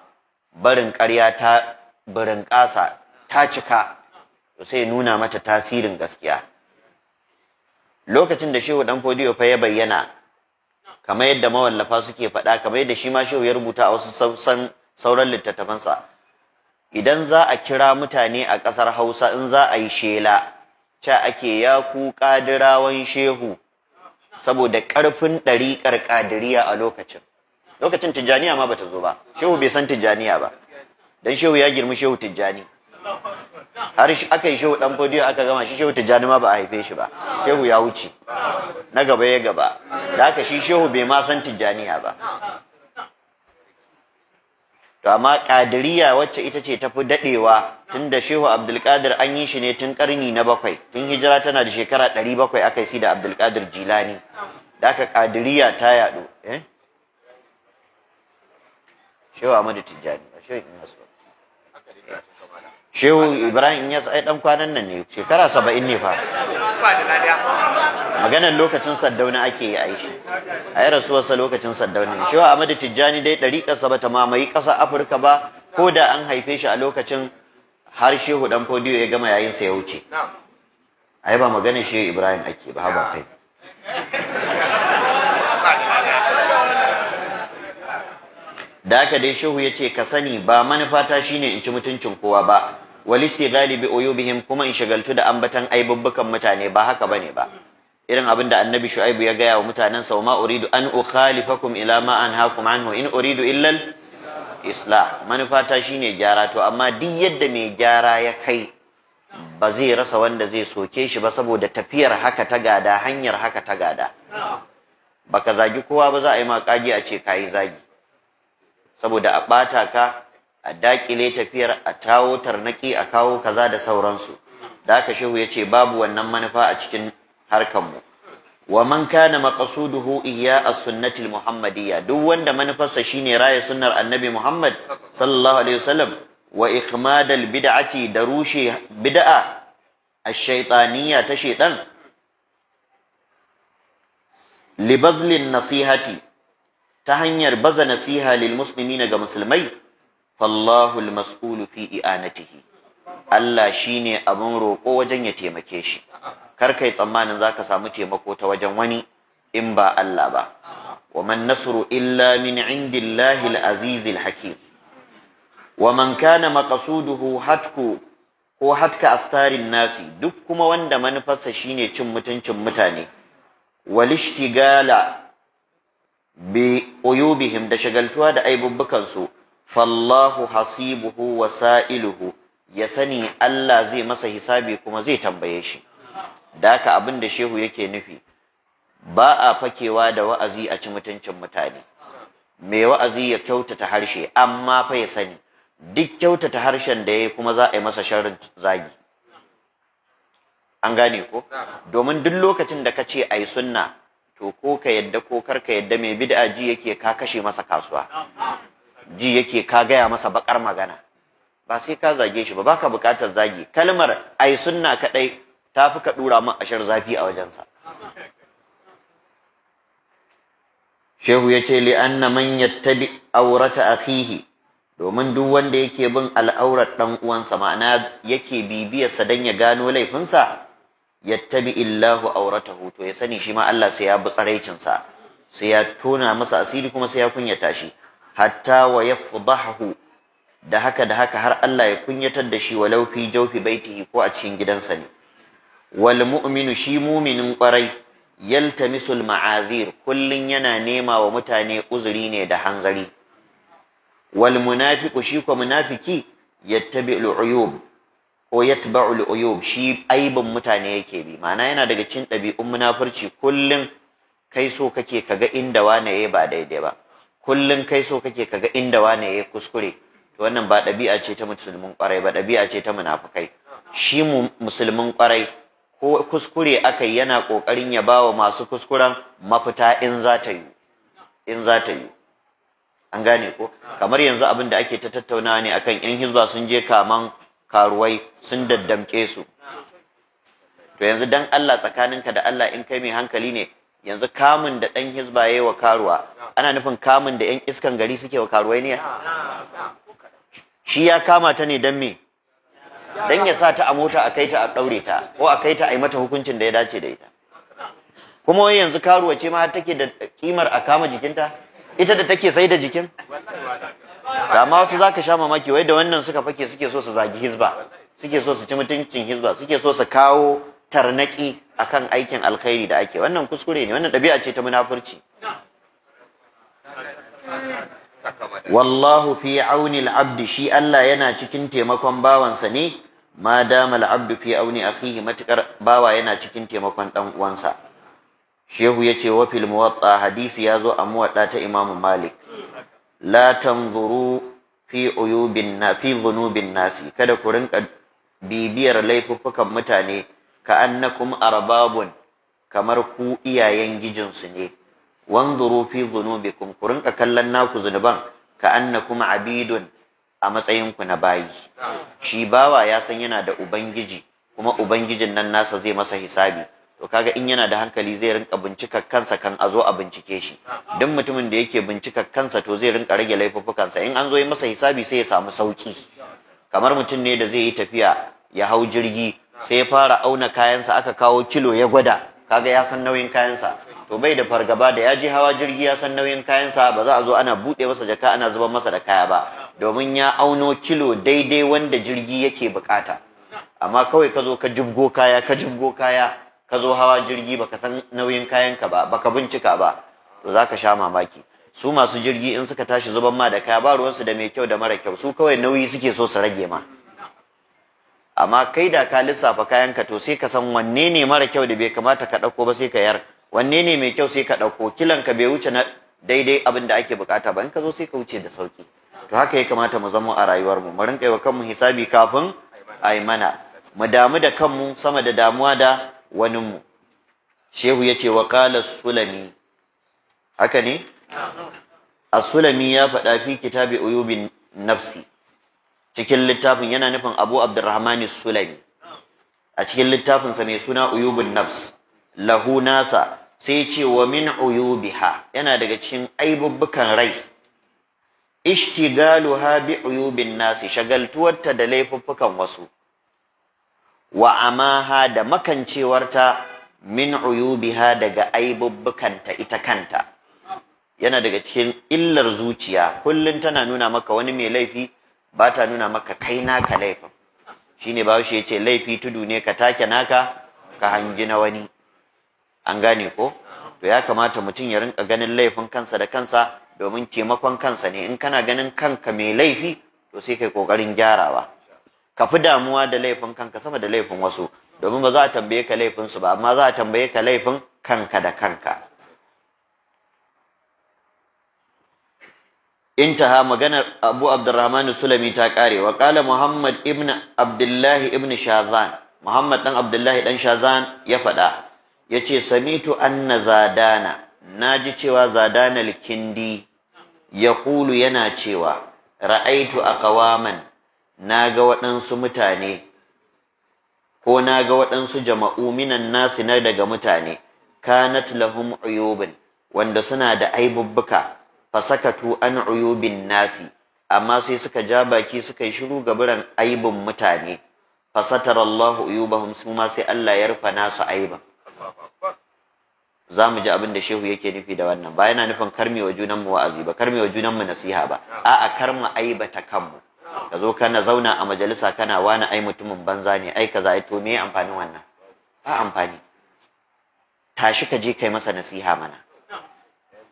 barin ƙarya ta barin ƙasa ta cika sai nuna mata tasirin gaskiya lokacin da Shehu Dan Fodiyo fa ya bayyana kamar yadda mawallafa suke faɗa kamar yadda shi ma Shehu ya rubuta a wasu sauran littattafansa idan za a kira mutane a ƙasar Hausa in za a yi shela ca ake ya ku ƙadirawan Shehu saboda ƙarfin ɗariƙar ƙadiriya a lokacin Tijjaniya ma bata zo ba Shehu bai san Tijjaniya ba dan Shehu ya girmi Shehu Tijjani har aka yi Shehu Dan Fodiyo aka gama shi Shehu Tijjani ma ba a haife shi ba Shehu ya wuce na gaba ya gaba da haka shi Shehu bai ma san Tijjaniya ba to amma Qadiriyya wacce ita ce tafi dadewa tunda Shehu Abdul Qadir an yi shi ne tun karni na 7 tun hijira tana da shekara 700 aka yi shi da Abdul Qadir Jilani da haka Qadiriyya ta yado Shehu Ahmad Tijjani Shehu Inyas Shehu Ibrahim Inyas ai dan kwanan nan ne shekara 70 ne fa maganar lokacin Saddauna ake yi aishi ai rasuwarsa lokacin Saddauna ne Shehu Ahmad Tijjani dai dariƙarsa bata mamaye ƙasar Afirka ba ko da an haife shi a lokacin har Shehu Dan Fodiyo ya gama yayin sa ya wuce ai ba maganar Shehu Ibrahim ake ba ba kai da haka dai Shehu ya ce ka sani ba manufata shine in ci mutuncin kowa ba walistighali bi uyubihim kuma in shagaltu da ambatan aibubbukan mutane ba haka bane ba irin abin da annabi Shu'aibu ya gaya wa mutanen sa ma uridu an ukhalifakum ila ma anhaakum anhu in uridu illa islah manufata shine gyara to amma duk yadda mai gyara ya kai ba zai rasa wanda zai soke shi ba saboda tafiyar haka ta gada hanyar haka ta gada baka zagi kowa ba za a yi ma kage a ce kai zagi saboda a ɓata ka a dakile tafiyar a tawo tarnaki a kawo kaza da sauransu da haka Shehu ya ce babu wannan manufa a cikin harkanmu wa man kana maqsuduhu ihya as-sunnati al-muhammadiyya duk wanda manufarsa shine raya sunnar annabi Muhammad sallallahu alaihi wasallam wa ikhmad al-bid'ati da rushe bid'a ash-shaytaniyya ta shaytan li bazli nasihati ta hanyar baza nasiha lil muslimina ga musulmai fallahu al-mas'ulu fi i'anatihi Allah shine abin roƙo wajen ya taimake shi kar kai tsammanin zaka samu taimako ta wajen wani in ba Allah ba wa man nasru illa min indillahi al-aziz al-hakim wa man kana maqsuduhu hatku ko hatka astarin nasi, duk kuma wanda manufarsa shine cin mutuncin mutane, wal ishtigala bi uyubihim, da shagaltuwa da aibubbukan su, fallahu hasibuhu wa sa'iluhu, ya sani Allah zai masa hisabi kuma zai tambaye shi. Da haka abin da shehu yake nufi, ba a fakewa da wa'azi a ci mutuncin mutane. Mai wa'azi ya kyautata harshe, amma fa ya sani duk kyautata harshen da yayi kuma za a yi masa sharrin zagi. An gane ko? Domin duk lokacin da ka ce ai sunna, to ko ka yadda ko kar ka yadda, mai bid'a ji yake ka kashe masa kasuwa, ji yake ka gaya masa bakar magana, ba sai ka zage shi ba, baka bukatar zagi. Kalmar ai sunna kadai ta fi ka dura min ashar zafi a wajensa. Shehu ya ce li'anna man yattabi aurata akhihi, domin duk wanda yake bin al'aurar dan uwansa, ma'ana yake bibiyarsa dan ya gano laifinsa, yattabi illahu auratahu, to ya sani shi ma Allah sai ya bi tsaraicinsa, sai ya tona masa asiri kuma sai ya kunyata shi, hatta wa yafdahu, da haka har Allah ya kunyatar da shi, walau fi jawfi baitihi, ko a cikin gidansa ne. Wal mu'minu, shi mu'minin kwarai, yaltamisul ma'azir, kullun yana nema wa mutane uzuri ne da hanzari. Wal munafiqu, shi ko munafiki, yattabi'ul uyub ko yatba'ul uyub, shi aibin mutane yake bi, ma'ana yana daga cikin ɗabi'un munafurci, kullun kai so kake kaga inda wane yayi ba daidai ba, kullun kai so kake kaga inda wane yayi kuskure. To wannan ba ɗabi'a ce ta musulmin kwarai ba, ɗabi'a ce ta munafikai. Shi musulmin kwarai ko kuskure aka yi yana ƙoƙarin ya bawa masu kuskuren mafita in za ta yi. An gane ko? Kamar yanzu abin da ake ta tattaunawa ne akan yan hizba sun je kaman karuwai sun daddamke su. To yanzu dan Allah, tsakaninka da Allah, in kai mai hankali ne, yanzu kamun da ɗan hizba yayi wa karuwa, ana nufin kamun da yan iskan gari suke wa karuwai ne? Shi ya kama ta ne dan me? Dan ya sa ta a mota a kai ta a daure ta, ko a kai ta a yi mata hukuncin da ya dace da ita. Kuma wai yanzu karuwa ce ma har take da kimar a kama jikinta, ita da take sai da jikin. Amma wasu zaka sha mamaki, wai da wannan suka fake suke so su zagi hizba, suke so su ci mutuncin hizba, suke so su kawo tarnaki akan aikin alkhairi da ake. Wannan kuskure ne, wannan ɗabi'a ce ta munafurci. Wallahu fi auni al-abd, shi Allah yana cikin taimakon bawansa ne, ma dama al-abd fi auni akhihi, matakar bawa yana cikin taimakon dan uwansa. Shehu yace wa fil muwatta, hadisi yazo a muwatta ta Imam Malik, la tanzuru fi dhunubin nasi, kada ku rinka bibiyar laifuffukan mutane, ka annakum arbabun, kamar ku iyayen gijinsu ne. Wanzuru fi dhunubikum, ku rinka kallon naku zunuban, ka annakum abidun, a matsayin ku na bayi. Shi bawa ya san yana da ubangiji, kuma ubangijin nan nasa zai masa hisabi. To kaga in yana da hankali zai rinka bincikar kansa kan a zo a bincike shi. Duk mutumin da yake bincikar kansa to zai rinka rage laifuffukansa, in an zo yi masa hisabi sai ya samu sauki. Kamar mutum ne da zai yi tafiya ya hau jirgi, sai ya fara auna kayansa, aka kawo kilo ya gwada, kaga ya san nauyin kayansa, to bai da fargaba da ya je hawa jirgi, ya san nauyin kayansa, ba za a zo ana buɗe masa jaka ana zuba masa da kaya ba, domin ya auno kilo daidai wanda jirgi yake bukata. Amma kawai ka zo ka jibgo kaya ka zo hawa jirgi, baka san nauyin kayanka ba, baka bincika ba, to zaka sha mamaki. Su masu jirgi in suka tashi zuban ma da kaya, ba ruwansu da mai kyau da mara kyau, su kawai nauyi suke so su rage ma. Amma kai da ka lissafa kayanka, to sai ka san wanne ne mara kyau da bai kamata ka ɗauko ba sai ka yar, wanne ne mai kyau sai ka ɗauko, kilanka bai wuce na daidai abin da ake bukata ba, in ka zo sai ka wuce da sauki. To haka ya kamata mu zama a rayuwarmu, mu rinka yi wa kanmu hisabi kafin a yi mana, mu damu da kanmu sama da damuwa da waninmu. Shehu ya ce wa qala sulami, haka ne? As-Sulami ya faɗa fi kitabi uyubin nafsi, cikin littafin, yana nufin Abu Abdurrahman Sulami, a cikin littafinsa mai suna Uyubun Nafs, lahu nasa, sai ce wa min uyubiha, yana daga cikin aibubbukan rai, ishtigaluha bi uyubin nasi, shagaltuwarta da laifuffukan wasu, wa amaha, da makancewarta min uyubiha daga aibubbukanta ita kanta. yana daga cikin illar zuciya, kullun tana nuna maka wani mai laifi, ba ta nuna maka kai naka laifin. Shine Bahaushe yace laifi tudu ne, ka take naka ka hangi na wani. An gane ko? To ya kamata mutum ya rinka ganin laifin kansa da kansa, domin taimakon kansa ne. In kana ganin kanka mai laifi, to sai kai kokarin gyarawa. Ka fi damuwa da laifin kanka sama da laifin wasu, domin ba za a tambaye ka laifin su ba, amma za a tambaye ka laifin kanka da kanka. Intaha maganar Abu Abdurrahman Sulami ta kare. Wa qala Muhammad ibn Abdullah ibn Shazan, Muhammad dan Abdullah dan Shazan ya faɗa, yace samitu anna zadana, naji cewa zadana al-kindi yaqulu, yana cewa ra'aitu aqwaman, naga waɗansu mutane ko naga waɗansu jama'u minan nasi na daga mutane, kanat lahum uyubun, wanda suna da aibubbuka, fasakatu an uyubin nasi, amma sai suka ja baki suka yi shiru ga biran aibin mutane, fasatarallahu uyubahum, su ma sai Allah ya rufa nasu aibin. Za mu ji abin da shehu yake nufi da wannan, ba yana nufin karmewa junanmu wa'azi ba, karmewa junanmu nasiha ba, a'a karmu aibata kanmu. Ka zo kana zauna a majalisa kana wani ai mutumin banza ne, ai kaza, ai to me amfanin wannan? Ba amfani. Tashi ka je kai masa nasiha mana.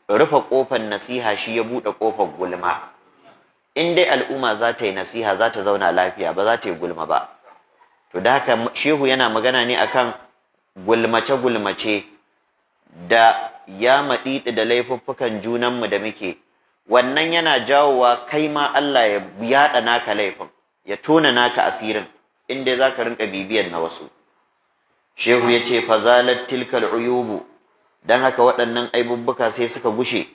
Rufe kofar nasiha shi ya buɗe kofar gulma. In dai al'umma za ta yi nasiha za ta zauna lafiya, ba za ta yi gulma ba. To da haka shehu yana magana ne akan gulmace-gulmace da ya maɗiɗi da laifuffukan junanmu da muke. Wannan yana jawowa kai ma Allah ya yaɗa naka laifin, ya tona naka asirin, inda za ka rinka bibiyan na wasu. Shehu ya ce, fazalat tilkal uyubu, don haka waɗannan aibubbuka sai suka gushe.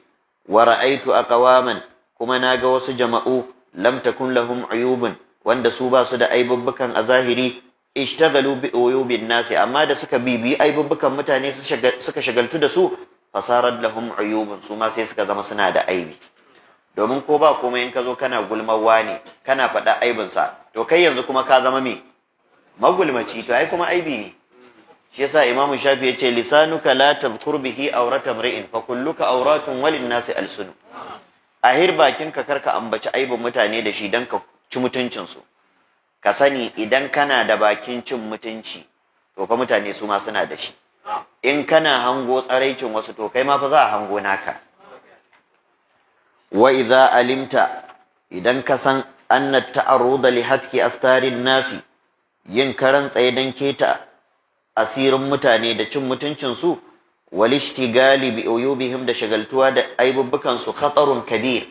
Wa ra'aitu aqwaman, kuma naga wasu jama'u lam takun lahum uyubun, wanda su ba su da aibubbukan a zahiri, ishtagalu bi uyubin nasi, amma da suka bibi aibubbukan mutane suka shagaltu da su, fasarat lahum uyubun, su ma sai suka zama suna da aibi. Domin ko ba komai in ka zo kana gulmawa ne, kana faɗa aibinsa, to kai yanzu kuma ka zama me? Magulmaci, to ai kuma aibi ne. Shi yasa Imam Shafi yace lisanuka la tadhkur bihi awrata mri'in fa kulluka awratun walin nasi alsunu. Ahir bakinka karka ambaci aibin mutane da shi dan ka ci mutuncin su. Ka sani idan kana da bakin cin mutunci, to fa mutane su ma suna da shi. In kana hango tsaraicin wasu, to kai ma fa za a hango naka. Wa idza alimta, idan ka san anna ta'arruda li hatki astarin nasi, yin karan tsaye dan keta asirin mutane da cin mutuncin su, wal ishtigali bi uyubihim, da shagaltuwa da aibubbukan su, khatarun kabir,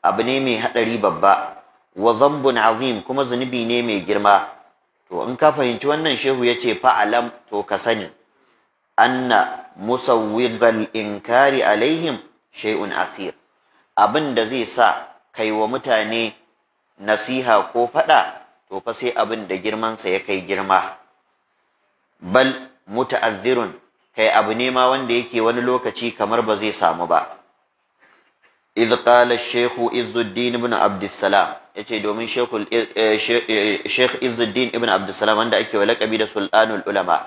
abu ne mai hadari babba, wa dhanbun azim, kuma zunubi ne mai girma. To in ka fahimci wannan, shehu yace fa'alam, to ka sani anna musawwigal inkari alaihim shay'un asir, abin da zai sa kai wa mutane nasiha ko fada, to fa sai abin da girmansa ya kai girma. Bal muta'azzirun, kai abu ne ma wanda yake wani lokaci kamar ba zai samu ba. Idh qala Sheikh Izzuddin ibn Abdussalam, yace domin Sheikh Izzuddin ibn Abdussalam, wanda ake wa laqabi da Sultanul Ulama,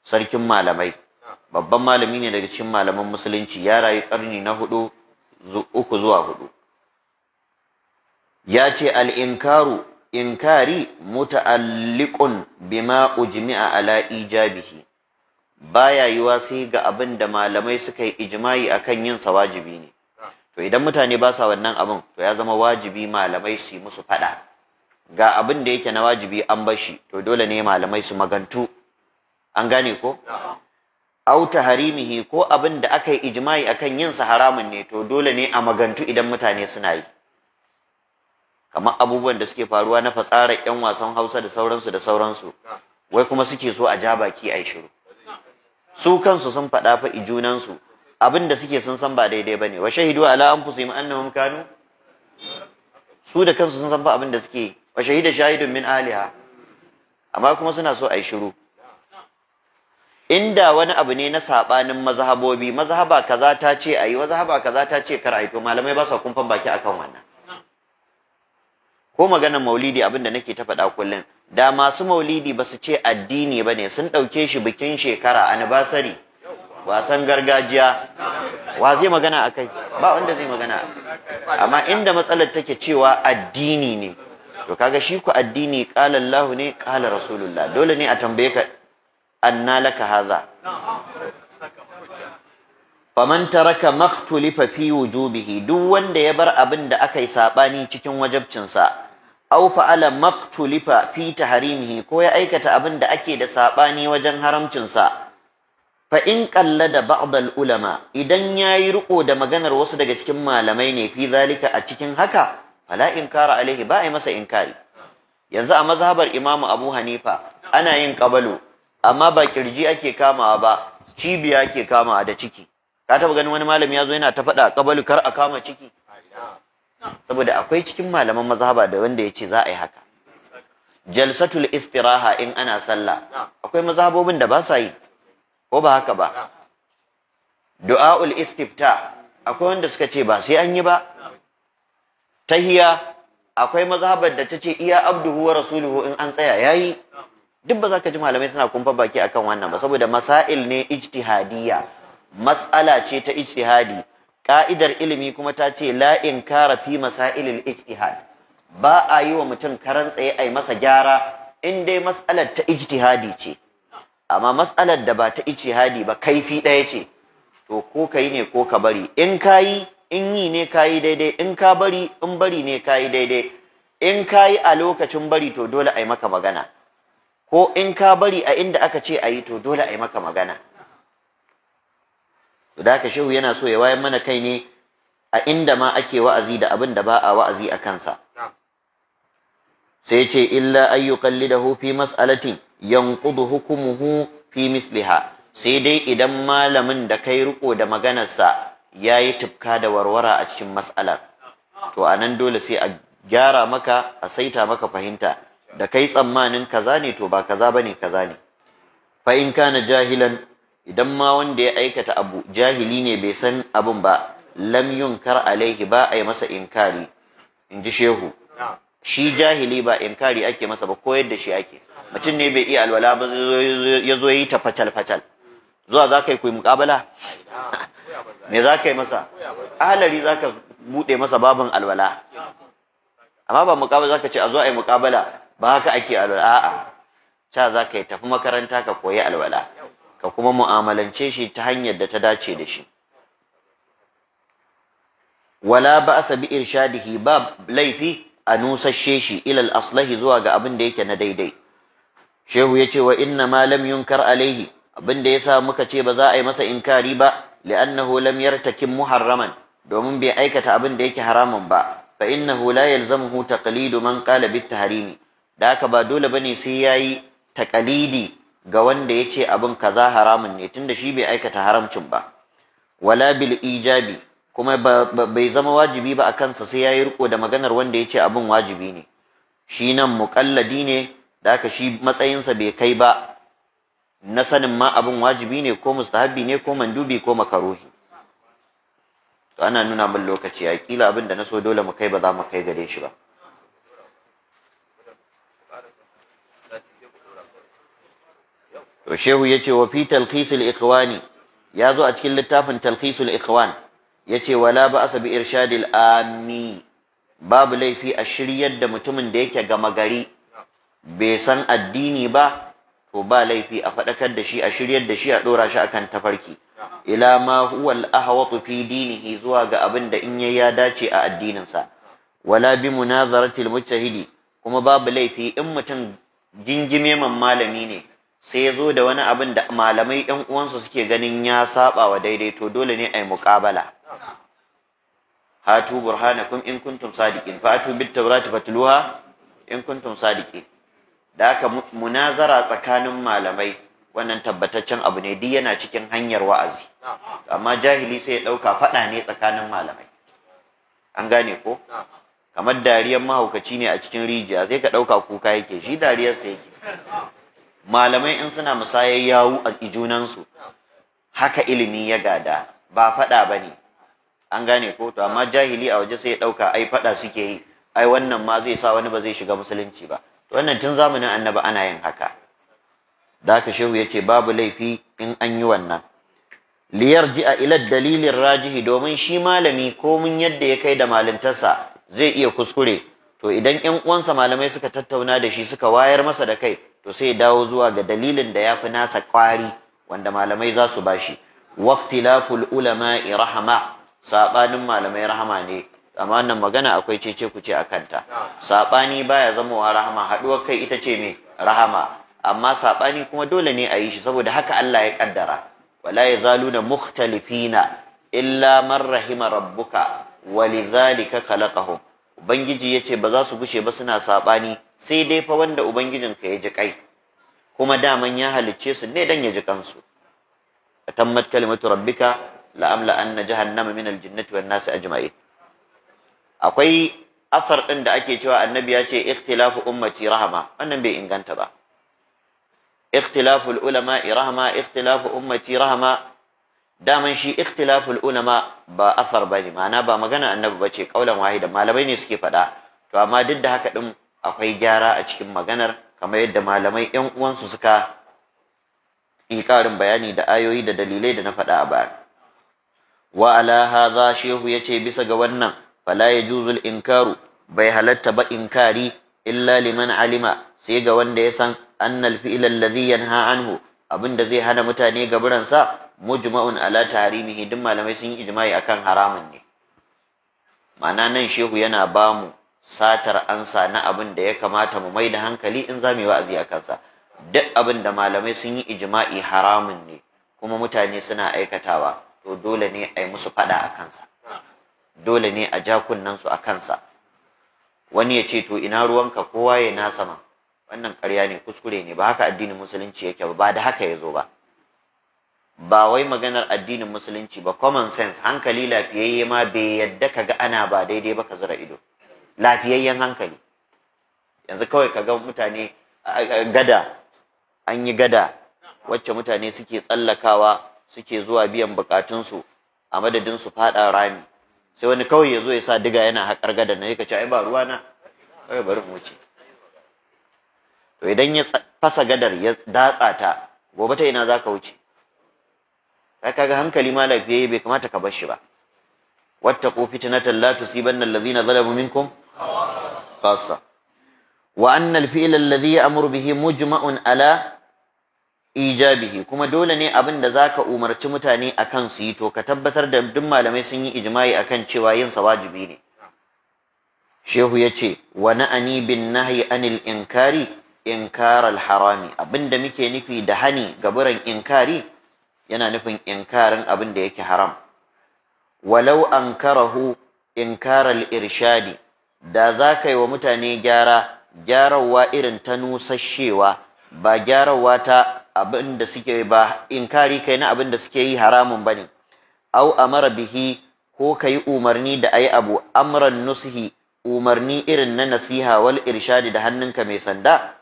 sarkin malamai, babban malami ne daga cikin malaman musulunci, ya rayu karni na 3 zuwa 4. Yace al-inkaru, inkari muta'alliqun bima ujmi'a ala ijabihi, baya yiwa sai ga abin da malamai suka yi ijma'i akan yin sa wajibi ne. To idan mutane ba sa wannan abin, to ya zama wajibi malamai su yi musu fada. Ga abin da yake na wajibi an bashi, to dole ne malamai su magantu. An gane ko? Au taharimihi, ko abin da aka yi ijma'i akan yin sa haramun ne, to dole ne a magantu idan mutane suna yi. Kamar abubuwan da suke faruwa na fatsarar 'yan wasan Hausa da sauransu, wai kuma suke so a ja baki a yi shiru. Su kansu sun faɗa fa junansu, abin da suke sun san ba daidai bane. Wa shahidu ala anfusihim annahum kanu, su da kansu sun san fa abin da suke. Wa shahida shahidun min aliha, amma kuma suna so a yi shiru. Inda wani abu ne na sabanin mazhabobi, mazhaba kaza ta ce ayi, mazhaba kaza ta ce kar ayi, to malamai ba sa kumfan baki akan wannan. Ko maganar maulidi, abin da nake ta faɗa kullum, da masu maulidi ba su ce addini ba ne, sun ɗauke shi bikin shekara, anniversary, wasan gargajiya wa zai magana akai? Ba wanda zai magana. Amma inda matsalar take cewa addini ne, to kaga shi ku addini qala Allah ne qala Rasulullah, dole ne a tambaye ka anna laka hadha. Faman taraka makhtulifa fi wujubihi, duk wanda ya bar abin da aka yi sabani cikin wajibcinsa, aw fa'ala makhtulifa fi tahrimihi, ko ya aikata abin da ake da sabani wajen haramcinsa, fa in qallada ba'd al-ulama, idan yayi riko da maganar wasu daga cikin malamai ne fi zalika a cikin haka, fala inkara alaihi, ba ai masa inkari. Yanzu a mazhabar Imam Abu Hanifa ana yin qabalu, amma ba kirji ake kamawa ba, cibiya ake kamawa da ciki. Ka taba ganin wani malami yazo yana ta faɗa qabalu kar a kama ciki? Saboda akwai cikin malaman mazhaba da wanda yace za a yi haka. Jalsatul istiraha in ana sallah, akwai mazhabobin da ba sa yi, ko ba haka ba? Du'aul istifta, akwai wanda suka ce ba sai an yi ba. Tahiya, akwai mazhabar da tace iya abduhu wa rasuluhu in an tsaya yayi. Duk ba za ka ji malamai suna kumfa baki akan wannan ba, saboda masail ne ijtihadiyya, mas'ala ce ta ijtihadi. Ka'idar ilimi kuma ta ce la inkara fi masailil ijtihad, ba a yi wa mutum karan tsaye ai masa gyara in dai mas'alar ta ijtihadi ce. Amma mas'alar da ba ta ijtihadi ba, kaifi ɗaya ce, to ko kai ne ko ka bari. In kayi, in yi ne kayi daidai, in ka bari, in bari ne kayi daidai. In kayi a lokacin bari, to dole ai maka magana, ko in ka bari a inda aka ce ayi, to dole ai maka magana. Da haka shehu yana so ya wayar mana kai ne a inda ma ake wa'azi da abin da ba a wa'azi a kansa. Sai ce illa ay yuqallidahu fi mas'alatin yanqudu hukmuhu fi mithliha, sai dai idan malamin da kai riko da maganarsa yayi tufka da warwara a cikin mas'alar, to anan dole sai a gyara maka, a saita maka fahimta, da kai tsammanin kaza ne to ba kaza bane kaza ne. Fa in kana jahilan, idan ma wanda ya aikata abu jahili ne bai san abun ba, lam yunkar alaihi, ba a yi masa inkari. In ji shehu, shi jahili ba inkari ake masa ba, koyar da shi ake. Mutum ne bai iya alwala ba, ya zo yi ta facal-facal, zuwa za ka yi kuyi muƙabala? Me za ka yi masa? Ahalari za ka buɗe masa babin alwala, amma ba muƙabala za ka ce a zo a yi muƙabala, ba haka ake alwala. A'a, ca za ka yi tafi makaranta ka koyi alwala, ka kuma mu'amalance shi ta hanyar da ta dace da shi. Wala ba'sa bi irshadihi, ba laifi a nusashe shi ilal aslahi, zuwa ga abin da yake na daidai. Shehu yace wa inna ma lam yunkar alaihi, abin da yasa muka ce ba za a yi masa inkari ba, li'annahu lam yartakim muharraman, domin bai aikata abin da yake haramun ba. Fa innahu la yalzamuhu taqlidu man qala bit tahrimi, da haka ba dole bane sai yayi taqlidi ga wanda ya ce abin kaza haramun ne, tunda shi bai aikata haramcin ba. Wala bil ijabi, kuma bai zama wajibi ba a kansa sai yayi riko da maganar wanda ya ce abin wajibi ne. Shi nan muƙalladi ne, da haka shi matsayinsa bai kai ba na sanin ma abin wajibi ne ko mustahabi ne ko mandubi ko makaruhi. To ana nuna min lokaci, ya kila abin da na so dole mu kai ba za mu kai gare shi ba. To shehu yace wa fi talkhisul ikhwani, yazo a cikin littafin talkhisul ikhwan, yace wala ba'sa bi irshadil ammi, babu laifi a shiryar da mutumin da yake gama gari bai san addini ba, to ba laifi a fadakar da shi, a shiryar da shi, a dora shi akan tafarki, ila ma huwa al-ahwatu fi dinihi, zuwa ga abin da in ya dace a addininsa. Wala bi munazaratil mujtahidi, kuma babu laifi in mutum jingime man malami ne sai ya zo da wani abin da malamai ɗan uwansa suke ganin ya saba wa daidai, to dole ne a yi muƙabala. Hatu burhanakum in kuntum sadiqin, fa atu bit tawrati fatluha in kuntum sadiqin. Da haka munazara tsakanin malamai wannan tabbataccen abu ne, duk yana cikin hanyar wa'azi. Amma jahili sai ya ɗauka faɗa ne tsakanin malamai. An gane ko? Kamar dariyar mahaukaci ne a cikin rijiya, sai ka ɗauka kuka yake, shi dariyarsa yake. Malamai in suna musayar yawu a junansu, haka ilimi ya gada, ba faɗa ba ne. An gane ko? To amma jahili a waje sai ya ɗauka ai faɗa suke yi, ai wannan ma zai sa wani ba zai shiga musulunci ba. To wannan tun zamanin annabi ana yin haka. Da haka shehu ya ce babu laifi in an yi wannan. liyarji'a ila dalilin rajihi, domin shi malami komin yadda ya kai da malintarsa zai iya kuskure, to idan ƴan uwansa malamai suka tattauna da shi suka wayar masa da kai, to sai ya dawo zuwa ga dalilin da yafi nasa kwari wanda malamai za su bashi. waqtilaful ulama'i rahama, sabanin malamai rahama ne, amma wannan magana akwai cece kuce a kanta. Sabani baya zamowa rahama, haduwar kai ita ce me rahama, amma sabani kuma dole ne a yi shi saboda haka Allah ya kaddara. wala yazaluna mukhtalifina illa man rahima rabbuka walidhalika khalaqahum. Ubangiji yace ba za su gushe ba suna sabani sai dai fa wanda ubangijinka ya ji kai, kuma daman ya halicce su ne dan ya ji kansu. tammat kalimatu rabbika la amla anna jahannama min aljinnati wan nasi ajma'in. Akwai asar din da ake cewa annabi ya ce ikhtilafu ummati rahama, wannan bai inganta ba. ikhtilaful ulama rahama, ikhtilafu ummati rahama, daman shi ikhtilaful ulama ba asar bane, ma'ana ba magana annabi bace, kaulan wahida malamai ne suke faɗa. To amma duk da haka din akwai gyara a cikin maganar, kamar yadda malamai ƴan uwansu suka yi ƙarin bayani da ayoyi da dalilai da na faɗa a baya. Wa ala hadha shehu yace bisa ga wannan fala yajuzul inkaru, bai halatta ba inkari illa liman alima, sai ga wanda ya san annal fi'l alladhi yanha anhu, abinda zai hana mutane gaburan sa mujma'un ala tahrimihi, duk malamai sun yi ijma'i akan haramun ne. Ma'ana nan shehu yana bamu satar ansa na abin da ya kamata mu mai da hankali in za mu yi wa'azi a kansa. Duk abin da malamai sun yi ijma'i haramun ne kuma mutane suna aikatawa, to dole ne a yi musu fada a kansa, dole ne a ja kunnensu a kansa. Wani ya ce to ina ruwanka, kowa ya nasa ma, wannan ƙarya ne, kuskure ne, ba haka addinin musulunci yake ba da haka ya zo ba. Ba wai maganar addinin musulunci ba, common sense, hankali lafiyayye ma bai yadda ka ga ana ba daidai ba ka zura ido, lafiyayyen hankali. Yanzu kawai ka ga mutane gada, an yi gada wacce mutane suke tsallakawa suke zuwa biyan bukatunsu a madadin su fada rami, sai wani kawai ya zo ya sa diga yana haƙar gada na yaka ce ai ba ruwa na, kawai bari mu wuce. To idan ya fasa gadar ya datsa ta, gobe ta ina za ka wuce? Kai kaga hankali ma lafiyayye bai kamata ka bar shi ba. wattaqu fitnatan la tusibanna alladhina zalamu minkum khassa. Wa anna al-fi'la alladhi ya'muru bihi mujma'un ala ijabihi, kuma dole ne abin da zaka umarci mutane akan su yi to ka tabbatar da duk malamai sun yi ijma'i akan cewa yin sa wajibi ne. Shehu yace wa na'ani bin nahyi anil inkari inkar al-harami, abinda muke nufi da hani gaburan inkari yana nufin inkarin abin da yake haram. Walau ankarahu inkar al-irshadi, da zaka yi wa mutane gyarawa irin ta nusashewa, ba gyarawa ta abin da suke ba, inkari kai na abin da suke yi haramun bane. Au amara bihi, ko kai umarni da ayi abu amran nusihi, umarni irin na nasiha wal irshadi da hannunka mai sanda,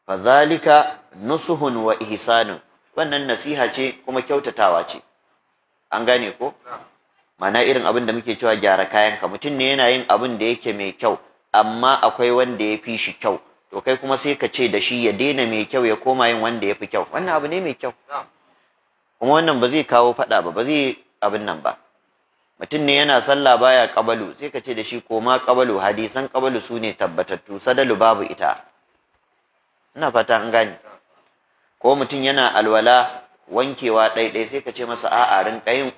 fa zalika nusuhun wa ihsanun, wannan nasiha ce kuma kyautatawa ce. An gane ko? Mana irin abin da muke cewa gyara kayanka, mutum ne yana yin abin da yake mai kyau amma akwai wanda ya fi shi kyau, to kai kuma sai ka ce da shi ya daina mai kyau ya koma yin wanda ya fi kyau, wannan abu ne mai kyau, kuma wannan ba zai kawo faɗa ba zai abin nan ba. Mutum ne yana sallah baya kabalu, sai ka ce da shi koma kabalu, hadisan kabalu su ne tabbatattu, sadalu babu ita. Ina fata an gane. Ko mutum yana alwala wankewa ɗaiɗai, sai ka ce masa a'a rinka yin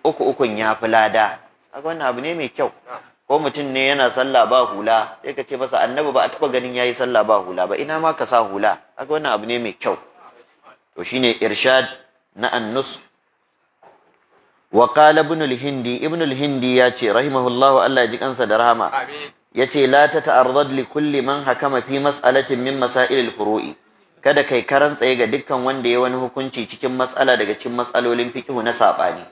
ukun ya fi lada, haka wannan abu ne mai kyau. Ko mutum ne yana sallah ba hula, sai ka ce masa annabi ba a taɓa ganin yayi sallah ba hula ba, ina ma ka sa hula, haka wannan abu ne mai kyau. To shine irshad na annus. Wa qala ibn al-hindi ya ce rahimahullahu, Allah ya ji kansa da rahama, yace la tata'arrad li kulli man hakama fi mas'alatin min masail al-furu'i, kada kai karan tsaye ga dukkan wanda ya wani hukunci cikin mas'ala daga cikin mas'alolin fiqh na sabani,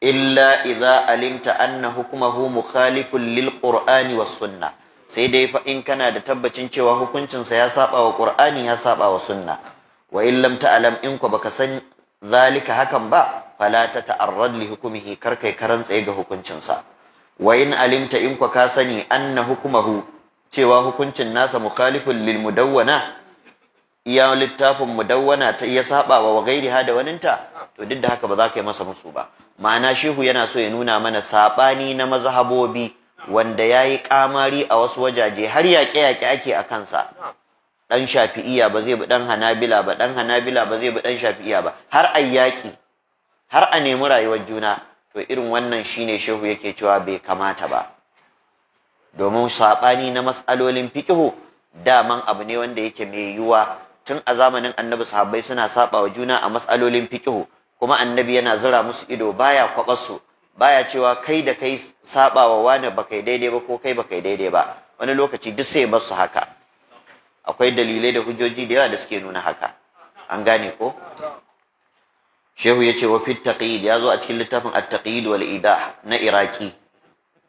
illa idza alimta anna hukmuhu mukhalifun lil qur'ani was sunnah, sai dai fa in kana da tabbacin cewa hukuncin sa ya saba wa qur'ani ya saba wa sunna. Wa in lam ta'lam, in ko baka san zalika hakan ba, fala tata'arrad li hukmihi, kar kai karan tsaye ga hukuncin sa. Wa in alimta, in ko ka sani anna hukmuhu, cewa hukuncin nasa mukhalifun lil mudawwana, iya littafin mudawwana ta iya saba wa gairiha da waninta, to duk da haka ba za ka yi masa musu ba. Ma'ana shehu yana so ya nuna mana saɓani na mazhabobi wanda ya yi ƙamari a wasu wajaje har yaƙe-yaƙe ake a kansa. Ɗan shafi'iya ba zai bi ɗan hanabila ba, ɗan hanabila ba zai bi ɗan shafi'iya ba, har a yaƙi, har a nemi rayuwar juna. To irin wannan shine shehu yake cewa bai kamata ba. Domin saɓani na matsalolin fiƙihu daman abu ne wanda yake mai yiwuwa. Tun a zamanin annabi sahabbai suna saɓa wa juna a matsalolin fiƙihu, kuma annabi yana zira musu ido baya kwaɓarsu, baya cewa kai da kai saɓa wa wani ba kai daidai ba ko kai ba kai daidai ba. Wani lokaci duk sai bar su haka. Akwai dalilai da hujjoji da yawa da suke nuna haka. An gane ko? Shehu ya ce wa fit taqyid, ya zo a cikin littafin at-taqyid wal idah na Iraki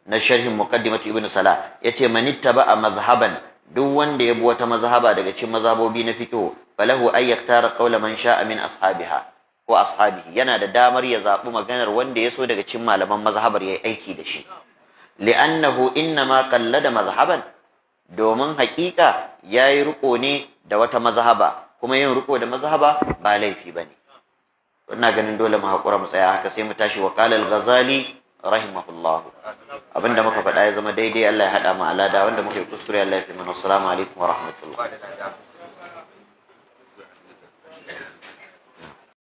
na sharhin muqaddimat ibn Salah, yace man ittaba'a madhhaban, duk wanda ya bi wata mazhaba daga cikin mazhabobi na fiqh, falahu ay yaktara qawla man sha'a min ashabiha ko ashabihi, yana da damar ya zabi maganar wanda ya so daga cikin malaman mazhabar yayi aiki da shi. Li'annahu innama qallada mazhaban, domin haƙiƙa yayi riko ne da wata mazhaba, kuma yin riko da mazhaba ba laifi bane. Ina ganin dole mu haƙura mu tsaya haka, sai mu tashi wa qala al-Ghazali rahimahullahu. Abinda muka faɗa ya zama daidai Allah ya haɗa mu alada, wanda muka yi kuskure Allah ya fi mana. Assalamu alaikum wa rahmatullah.